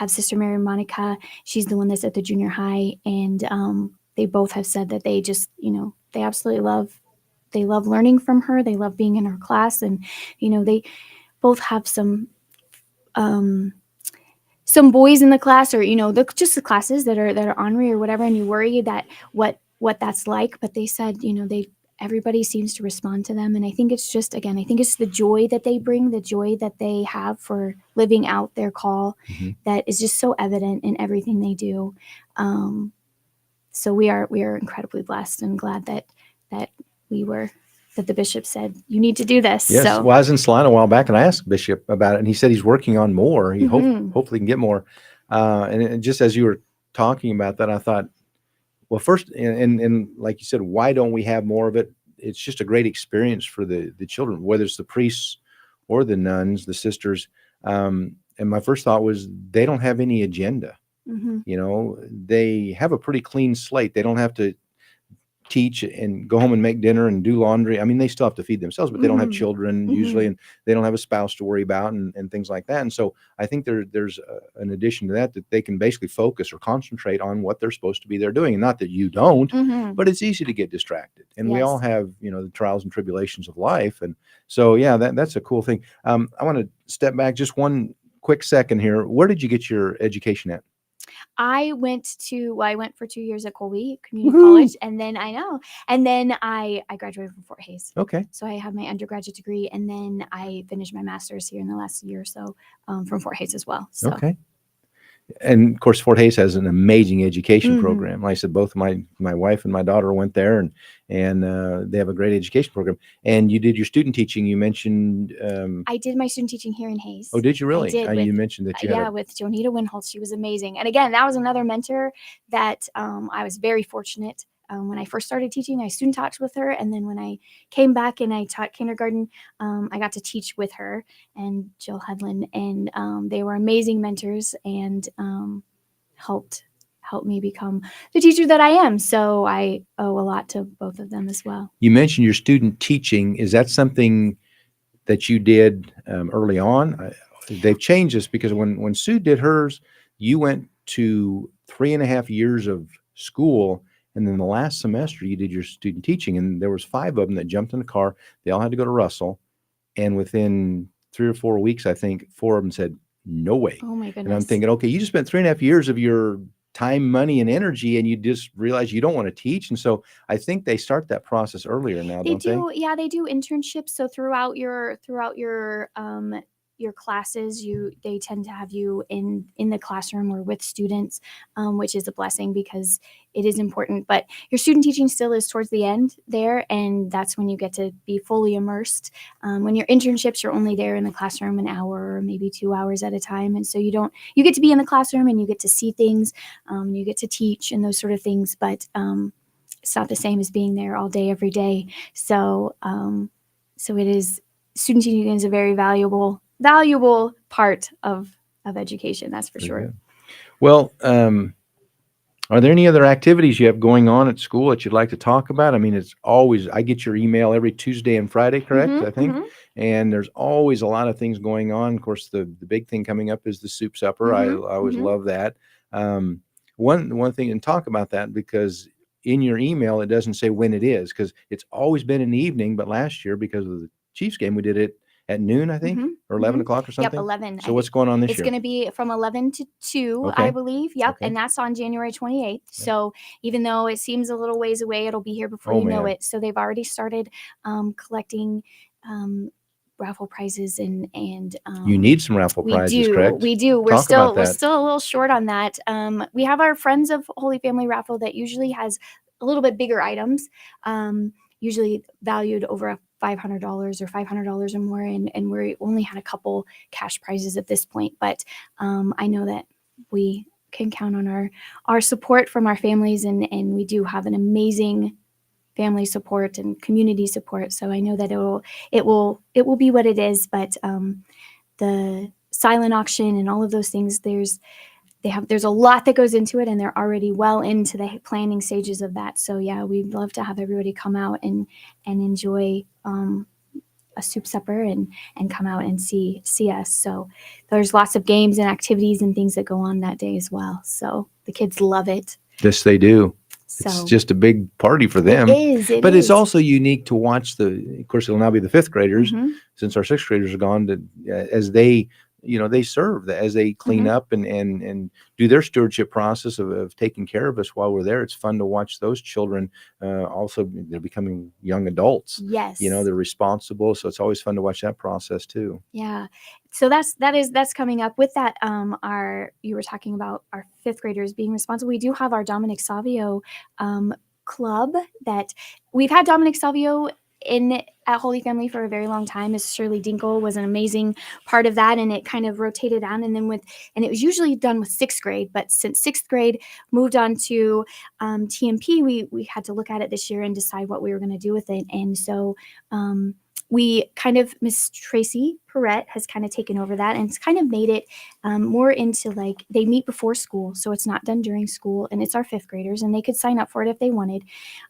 Sister Mary Monica. She's the one that's at the junior high, and they both have said that they just they absolutely love learning from her. They love being in her class, and they both have some boys in the class, or just the classes that are ornery or whatever, and you worry that what that's like. But they said everybody seems to respond to them, and I think it's just, again, I think it's the joy that they bring, the joy that they have for living out their call, Mhm. that is just so evident in everything they do. So we are incredibly blessed and glad that we were that the bishop said you need to do this. Yes. So Well, I was in Salina a while back, and I asked Bishop about it, and he said he's working on more. He mhm. hopefully can get more. And just as you were talking about that, I thought, well, first, and like you said, why don't we have more of it? It's just a great experience for the children, whether it's the priests or the nuns, the sisters. And my first thought was they don't have any agenda. Mhm. They have a pretty clean slate. They don't have to teach and go home and make dinner and do laundry. I mean, they still have to feed themselves, but they don't have Mhm. children usually, Mhm. and they don't have a spouse to worry about, and things like that. And so I think there's an addition to that they can basically focus or concentrate on what they're supposed to be there doing. And not that you don't, Mhm. but it's easy to get distracted. And we all Yes. have, the trials and tribulations of life. And so, yeah, that's a cool thing. I want to step back just one quick second here. Where did you get your education at? I went for 2 years at Colby Community Woohoo! College, and then I graduated from Fort Hays. Okay. So I have my undergraduate degree, and then I finished my master's here in the last year or so, from Fort Hays as well. So Okay. And of course, Fort Hays has an amazing education Mhm. program. Like I said, both my wife and my daughter went there, and they have a great education program. And you did your student teaching. You mentioned. I did my student teaching here in Hays. Oh, did you I really? did You with mentioned that you had yeah, with Jonita Winholtz. She was amazing. And again, that was another mentor that I was very fortunate. When I first started teaching, I student taught with her, and then when I came back and I taught kindergarten, I got to teach with her and Jill Hedlund, and they were amazing mentors and helped me become the teacher that I am. So I owe a lot to both of them as well. you mentioned your student teaching. Is that something that you did early on? They've changed this because when Sue did hers, you went to 3.5 years of school, and then the last semester you did your student teaching, and there was 5 of them that jumped in the car. They all had to go to Russell, and within 3 or 4 weeks, I think 4 of them said, "No way." Oh my And I'm goodness. thinking, okay, you just spent 3.5 years of your time, money, and energy, and you just realize you don't want to teach. And so I think they start that process earlier now, They don't they? do, yeah, they do internships. So throughout your classes, they tend to have you in the classroom or with students, which is a blessing because it is important. But your student teaching still is towards the end there, and that's when you get to be fully immersed. When your internships, you're only there in the classroom an hour or maybe 2 hours at a time, and so you get to be in the classroom and you get to see things, you get to teach and those sort of things, but it's not the same as being there all day, every day. So, it is, student teaching is a very valuable part of education. That's for Very sure. good. Well, are there any other activities you have going on at school that you'd like to talk about? I mean, it's always, I get your email every Tuesday and Friday, correct? I think. And there's always a lot of things going on. Of course, the big thing coming up is the soup supper. I always love that. Um, one thing, and talk about that, because in your email it doesn't say when it is, because it's always been in the evening. But last year, because of the Chiefs game, we did it at noon, I think, or 11 o'clock or Yep, something. 11. So what's going on this It's year? going to be from 11 to 2, I Okay. believe. Yep. Okay. And that's on January 28th. Yeah. So even though it seems a little ways away, it'll be here before Oh, you know man. it. So they've already started collecting raffle prizes and You need some raffle prizes, correct? we do. Talk about We're that. still a little short on that. We have our Friends of Holy Family raffle that usually has a little bit bigger items, usually valued over $500 or $500 or more, and we only had a couple cash prizes at this point. But I know that we can count on our support from our families, and we do have an amazing family support and community support. So I know that it will be what it is. But the silent auction and all of those things, there's a lot that goes into it, and they're already well into the planning stages of that. So yeah, we'd love to have everybody come out and enjoy a soup supper and come out and see us. So there's lots of games and activities and things that go on that day as well. So the kids love it. Yes, they do. It's So just a big party for them. it is. But it's also unique to watch of course, it'll now be the fifth graders, Mhm. since our sixth graders are gone, as they, they serve, as they clean up and do their stewardship process of taking care of us while we're there. It's fun to watch those children. Also, they're becoming young adults. Yes. They're responsible. So it's always fun to watch that process too. Yeah. So that's coming up with that. You were talking about our fifth graders being responsible. We do have our Dominic Savio club that we've had Dominic Savio at Holy Family for a very long time. Miss Shirley Dinkle was an amazing part of that, and it kind of rotated on. And then and it was usually done with sixth grade, but since sixth grade moved on to TMP, we had to look at it this year and decide what we were going to do with it. And so we kind of, Miss Tracy Perrette has kind of taken over that, and it's kind of made it more into like they meet before school, so it's not done during school, and it's our fifth graders, and they could sign up for it if they wanted.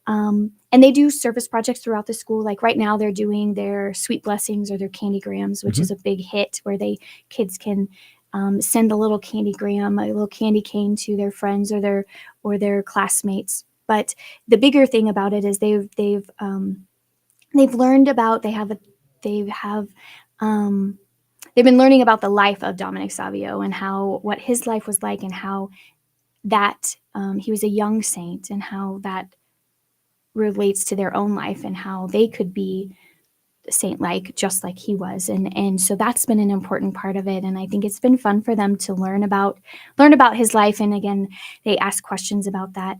And they do service projects throughout the school. Like right now, they're doing their sweet blessings or their candygrams, which is a big hit where kids can send a little candygram, a little candy cane to their friends or their classmates. But the bigger thing about it is they've learned about they've been learning about the life of Dominic Savio and what his life was like, and how that he was a young saint, and how that relates to their own life and how they could be saint-like, just like he was. And so that's been an important part of it, and I think it's been fun for them to learn about his life. And again, they ask questions about that.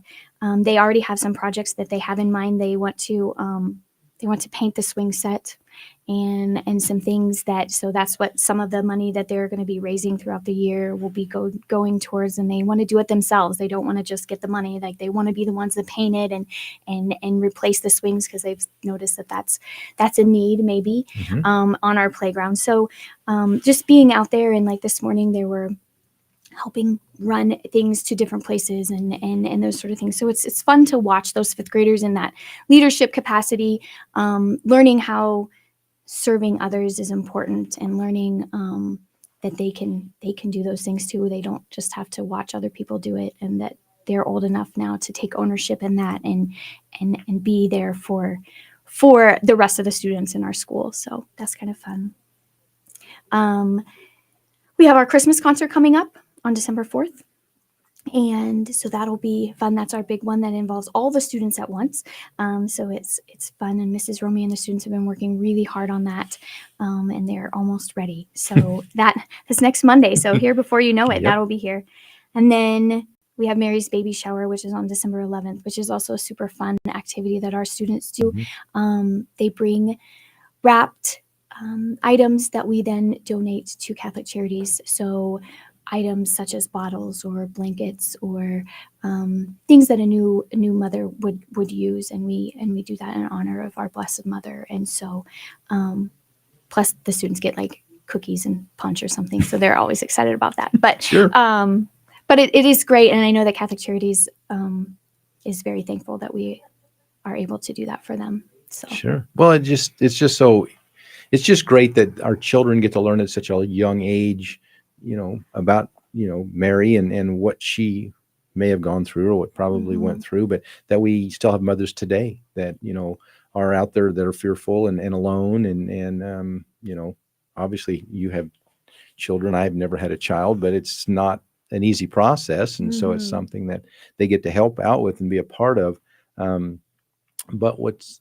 They already have some projects that they have in mind. They want to paint the swing set, and some things that, so that's what some of the money that they're going to be raising throughout the year will be going towards. And they want to do it themselves. They don't want to just get the money. Like, they want to be the ones that paint it and replace the swings, because they've noticed that that's a need maybe on our playground. So just being out there, and like this morning they were helping run things to different places and those sort of things. So it's fun to watch those fifth graders in that leadership capacity, learning how serving others is important, and learning that they can do those things too. They don't just have to watch other people do it, and that they're old enough now to take ownership in that and be there for the rest of the students in our school. So that's kind of fun. We have our Christmas concert coming up on December 4th. And so that'll be fun. That's our big one that involves all the students at once. So it's fun. And Mrs. Romy and the students have been working really hard on that. And they're almost ready. So that's next Monday. So here before you know it, that'll be here. And then we have Mary's baby shower, which is on December 11th, which is also a super fun activity that our students do. They bring wrapped items that we then donate to Catholic charities. So items such as bottles or blankets or things that a new mother would use, and we do that in honor of our Blessed Mother. And so plus the students get like cookies and punch or something, so they're always excited about that. But Sure. But it is great, and I know that Catholic Charities is very thankful that we are able to do that for them. So Sure. Well, it's just great that our children get to learn at such a young age, about, Mary and what she may have gone through or what probably went through, but that we still have mothers today that, are out there that are fearful and alone. And obviously you have children. I've never had a child, but it's not an easy process. And so it's something that they get to help out with and be a part of. But what's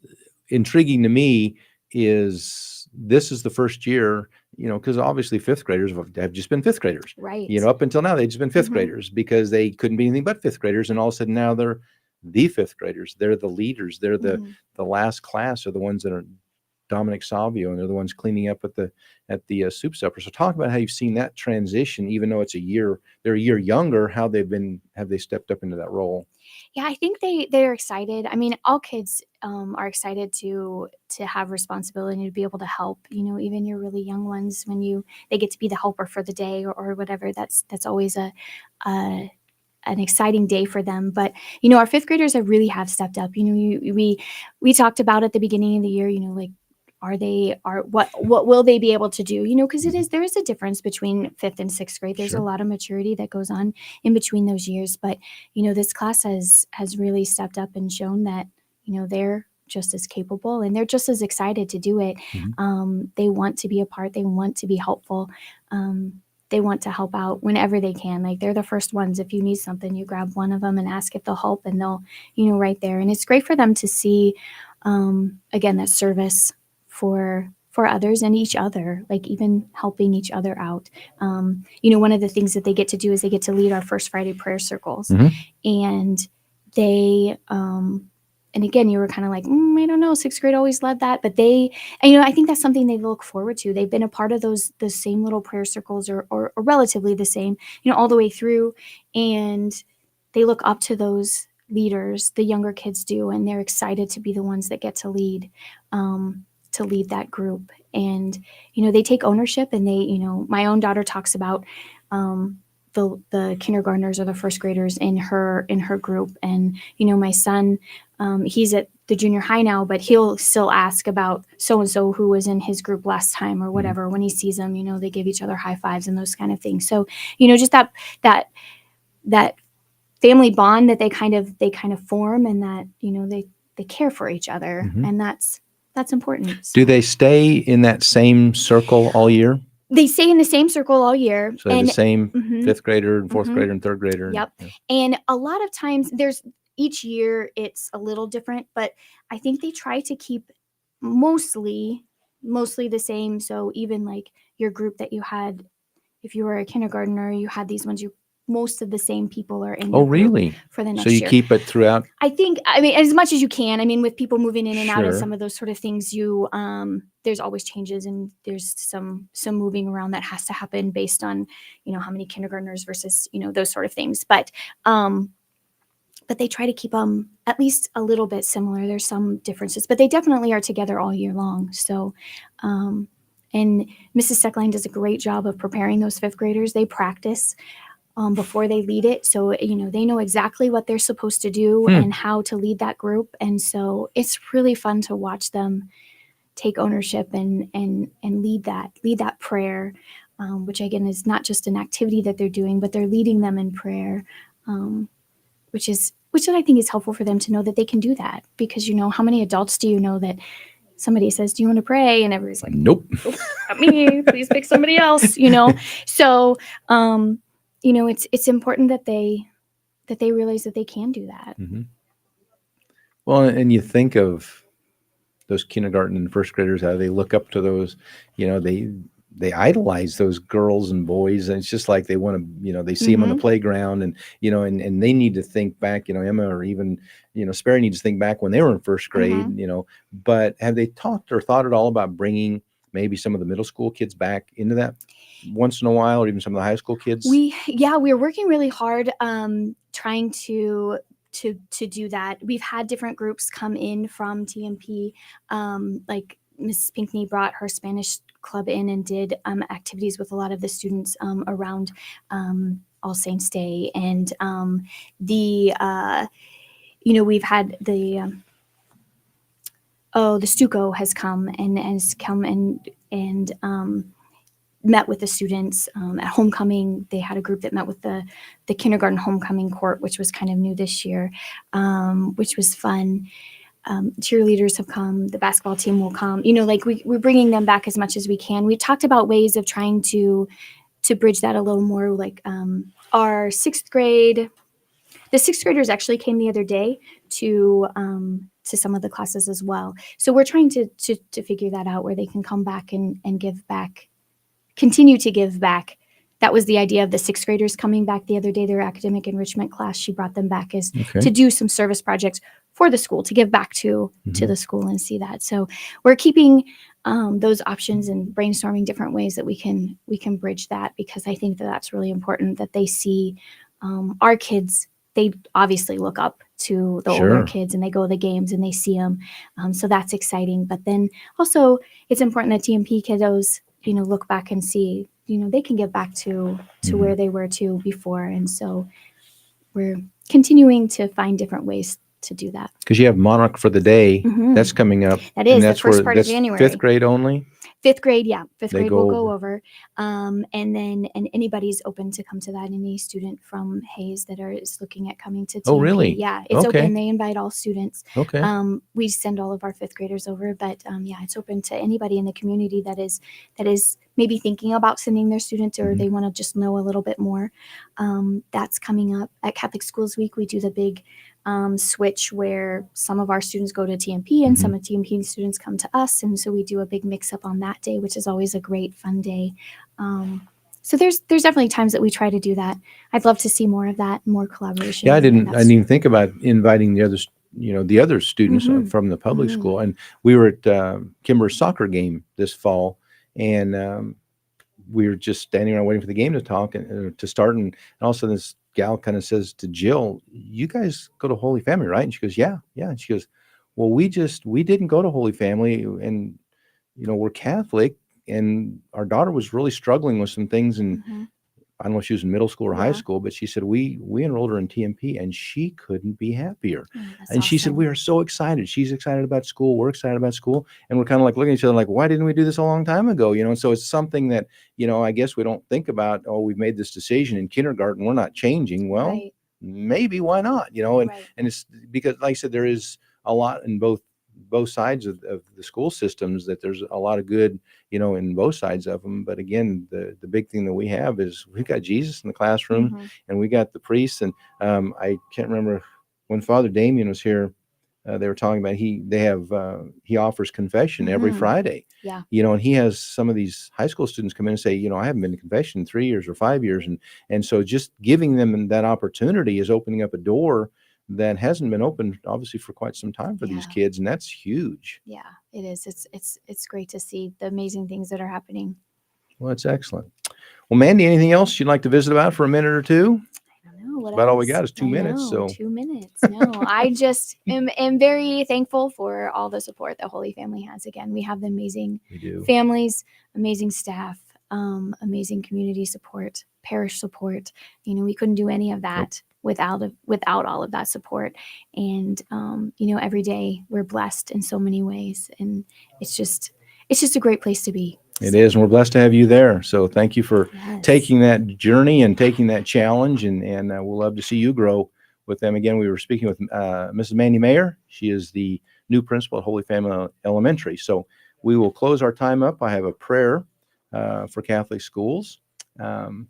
intriguing to me is this is the first year, because obviously fifth graders have just been fifth graders, right. Up until now, they've just been fifth graders because they couldn't be anything but fifth graders. And all of a sudden now they're the fifth graders. They're the leaders. They're the last class, are the ones that are Dominic Savio, and they're the ones cleaning up at the soup supper. So talk about how you've seen that transition, even though they're a year younger, have they stepped up into that role? Yeah, I think they're excited. I mean, all kids are excited to have responsibility, to be able to help. Even your really young ones, when they get to be the helper for the day or whatever. That's always an exciting day for them. But our fifth graders really have stepped up. We talked about at the beginning of the year. Like, what will they be able to do? Because there is a difference between fifth and sixth grade. There's a lot of maturity that goes on in between those years. But this class has really stepped up and shown that they're just as capable, and they're just as excited to do it. They want to be a part. They want to be helpful. They want to help out whenever they can. Like, they're the first ones. If you need something, you grab one of them and ask if they'll help, and they'll right there. And it's great for them to see again that service for others and each other, like even helping each other out. One of the things that they get to do is they get to lead our First Friday prayer circles. And they and again, you were kind of like, I don't know, sixth grade always led that, but I think that's something they look forward to. They've been a part of the same little prayer circles or relatively the same, all the way through, and they look up to those leaders. The younger kids do, and they're excited to be the ones that get to lead that group. And they take ownership, and my own daughter talks about the kindergartners or the first graders in her group. And my son, he's at the junior high now, but he'll still ask about so and so who was in his group last time or whatever. When he sees them, they give each other high fives and those kind of things. So just that family bond that they kind of form, and that they care for each other. And that's important. Do they stay in that same circle all year? They stay in the same circle all year. So they're the And same mhm, fifth grader and fourth mhm, grader and third grader. yep. Yeah. And a lot of times each year it's a little different, but I think they try to keep mostly the same. So even like your group that you had, if you were a kindergartner, you had these ones, most of the same people are in Oh, your group really? for the So next you year. keep it throughout? I mean, as much as you can. I mean, with people moving in and out and Sure. some of those sort of things, there's always changes, and there's some moving around that has to happen based on, how many kindergartners versus, those sort of things. But they try to keep them at least a little bit similar. There's some differences, but they definitely are together all year long. So, and Mrs. Steckline does a great job of preparing those fifth graders. They practice before they lead it. So, they know exactly what they're supposed to do and how to lead that group. And so it's really fun to watch them take ownership and lead that prayer, which again is not just an activity that they're doing, but they're leading them in prayer, which I think is helpful for them to know that they can do that. Because, how many adults do you know that somebody says, "Do you want to pray?" And everybody's like, Nope. "Not me, please pick somebody else," So, it's important that they realize that they can do that. Mm-hmm. Well, and you think of those kindergarten and first graders, how they look up to those, they idolize those girls and boys, and it's just like they want to, they see them on the Mm-hmm. playground, and and they need to think back, Emma, or even Sperry needs to think back when they were in first grade, Mm-hmm. But have they talked or thought at all about bringing maybe some of the middle school kids back into that once in a while, or even some of the high school kids? We're working really hard, trying to do that. We've had different groups come in from TMP, like Mrs. Pinkney brought her Spanish club in and did activities with a lot of the students around All Saints Day, and we've had the Stuco has come and met with the students at homecoming. They had a group that met with the kindergarten homecoming court, which was kind of new this year, which was fun. Cheerleaders have come. The basketball team will come. We're bringing them back as much as we can. We talked about ways of trying to bridge that a little more. Like our the sixth graders actually came the other day to some of the classes as well. So we're trying to figure that out, where they can come back and give back, continue to give back. That was the idea of the sixth graders coming back the other day, their academic enrichment class. She brought them back as to do some service projects for the school, to give back to the school and see that. So we're keeping those options and brainstorming different ways that we can bridge that, because I think that that's really important, that they see our kids. They obviously look up to the older kids, and they go to the games and they see them. So that's exciting. But then also it's important that TMP kiddos look back and see, they can get back to where they were to before. And so we're continuing to find different ways to do that. Because you have Monarch for the Day. That's coming up. That is and the that's first where part of that's January. fifth grade only. Fifth grade, yeah. Fifth They grade go will go over. And anybody's open to come to that. Any student from Hayes that is looking at coming to TMP. Oh, really? Yeah, it's Okay. open. They invite all students. Okay. We send all of our fifth graders over, but yeah, it's open to anybody in the community that is maybe thinking about sending their students, or they want to just know a little bit more. That's coming up. At Catholic Schools Week, we do the big switch where some of our students go to TMP and some of TMP students come to us, and so we do a big mix up on that day, which is always a great fun day. So there's definitely times that we try to do that. I'd love to see more of that, more collaboration. Yeah, I didn't even think about inviting the other students from the public school. And we were at Kimber's soccer game this fall, and we were just standing around waiting for the game to talk and to start, and all of a sudden this gal kind of says to Jill, "You guys go to Holy Family, right?" And she goes, "Yeah, yeah." And she goes, "Well, we didn't go to Holy Family, and we're Catholic, and our daughter was really struggling with some things, and I don't know if she was in middle school or high school, but she said we enrolled her in TMP, and she couldn't be happier. And she said, we are so excited. She's excited about school. We're excited about school. And we're kind of like looking at each other like, why didn't we do this a long time ago? And so it's something that, I guess we don't think about, oh, we've made this decision in kindergarten, we're not changing. Well, maybe why not? And it's because, like I said, there is a lot in both both sides of the school systems, that there's a lot of good, in both sides of them. But again, the big thing that we have is we've got Jesus in the classroom, Mhm. and we got the priests. And I can't remember when Father Damien was here. They were talking about he offers confession every Mhm. Friday, Yeah. and he has some of these high school students come in and say, I haven't been to confession in 3 years or 5 years, and so just giving them that opportunity is opening up a door that hasn't been opened obviously for quite some time for these Yeah. kids, and that's huge. Yeah, it is. It's great to see the amazing things that are happening. Well, that's excellent. Well, Mandy, anything else you'd like to visit about for a minute or two? I don't know what About all we else. got is 2 minutes, I know, so 2 minutes. No, I just am very thankful for all the support that Holy Family has. Again, we have the amazing we do. families, amazing staff, amazing community support, parish support. We couldn't do any of that without all of that support. And every day we're blessed in so many ways, and it's just a great place to be. It is, and we're blessed to have you there. So thank you for Yes. taking that journey and taking that challenge, and we'll love to see you grow with them. Again, we were speaking with Mrs. Mandy Meagher. She is the new principal at Holy Family Elementary. So we will close our time up. I have a prayer for Catholic schools. In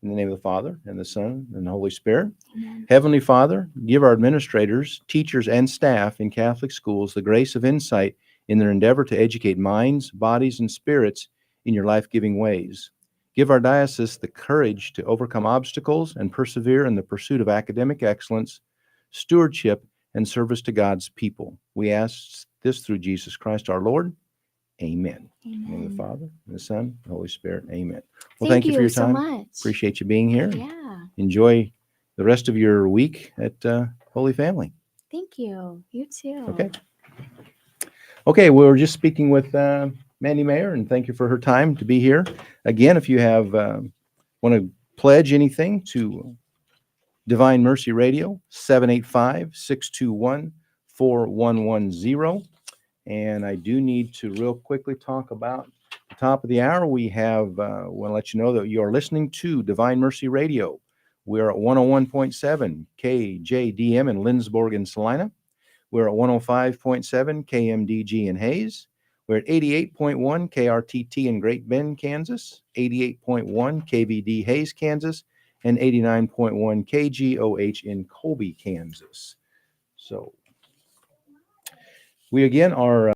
the name of the Father, and the Son, and the Holy Spirit. Amen. Heavenly Father, give our administrators, teachers, and staff in Catholic schools the grace of insight in their endeavor to educate minds, bodies, and spirits in your life-giving ways. Give our diocese the courage to overcome obstacles and persevere in the pursuit of academic excellence, stewardship, and service to God's people. We ask this through Jesus Christ our Lord. Amen. In the name of the Father, and the Son, and the Holy Spirit. Amen. Well, thank you for your so time. much. Appreciate you being here. Yeah. Enjoy the rest of your week at Holy Family. Thank you. You too. Okay. Okay, we were just speaking with Mandy Meagher, and thank you for her time to be here. Again, if you have want to pledge anything to Divine Mercy Radio, 785-621-4110. And I do need to real quickly talk about the top of the hour. We have, want to let you know that you are listening to Divine Mercy Radio. We're at 101.7 KJDM in Lindsborg and Salina. We're at 105.7 KMDG in Hayes. We're at 88.1 KRTT in Great Bend, Kansas, 88.1 KVD Hayes, Kansas, and 89.1 KGOH in Colby, Kansas. So we again are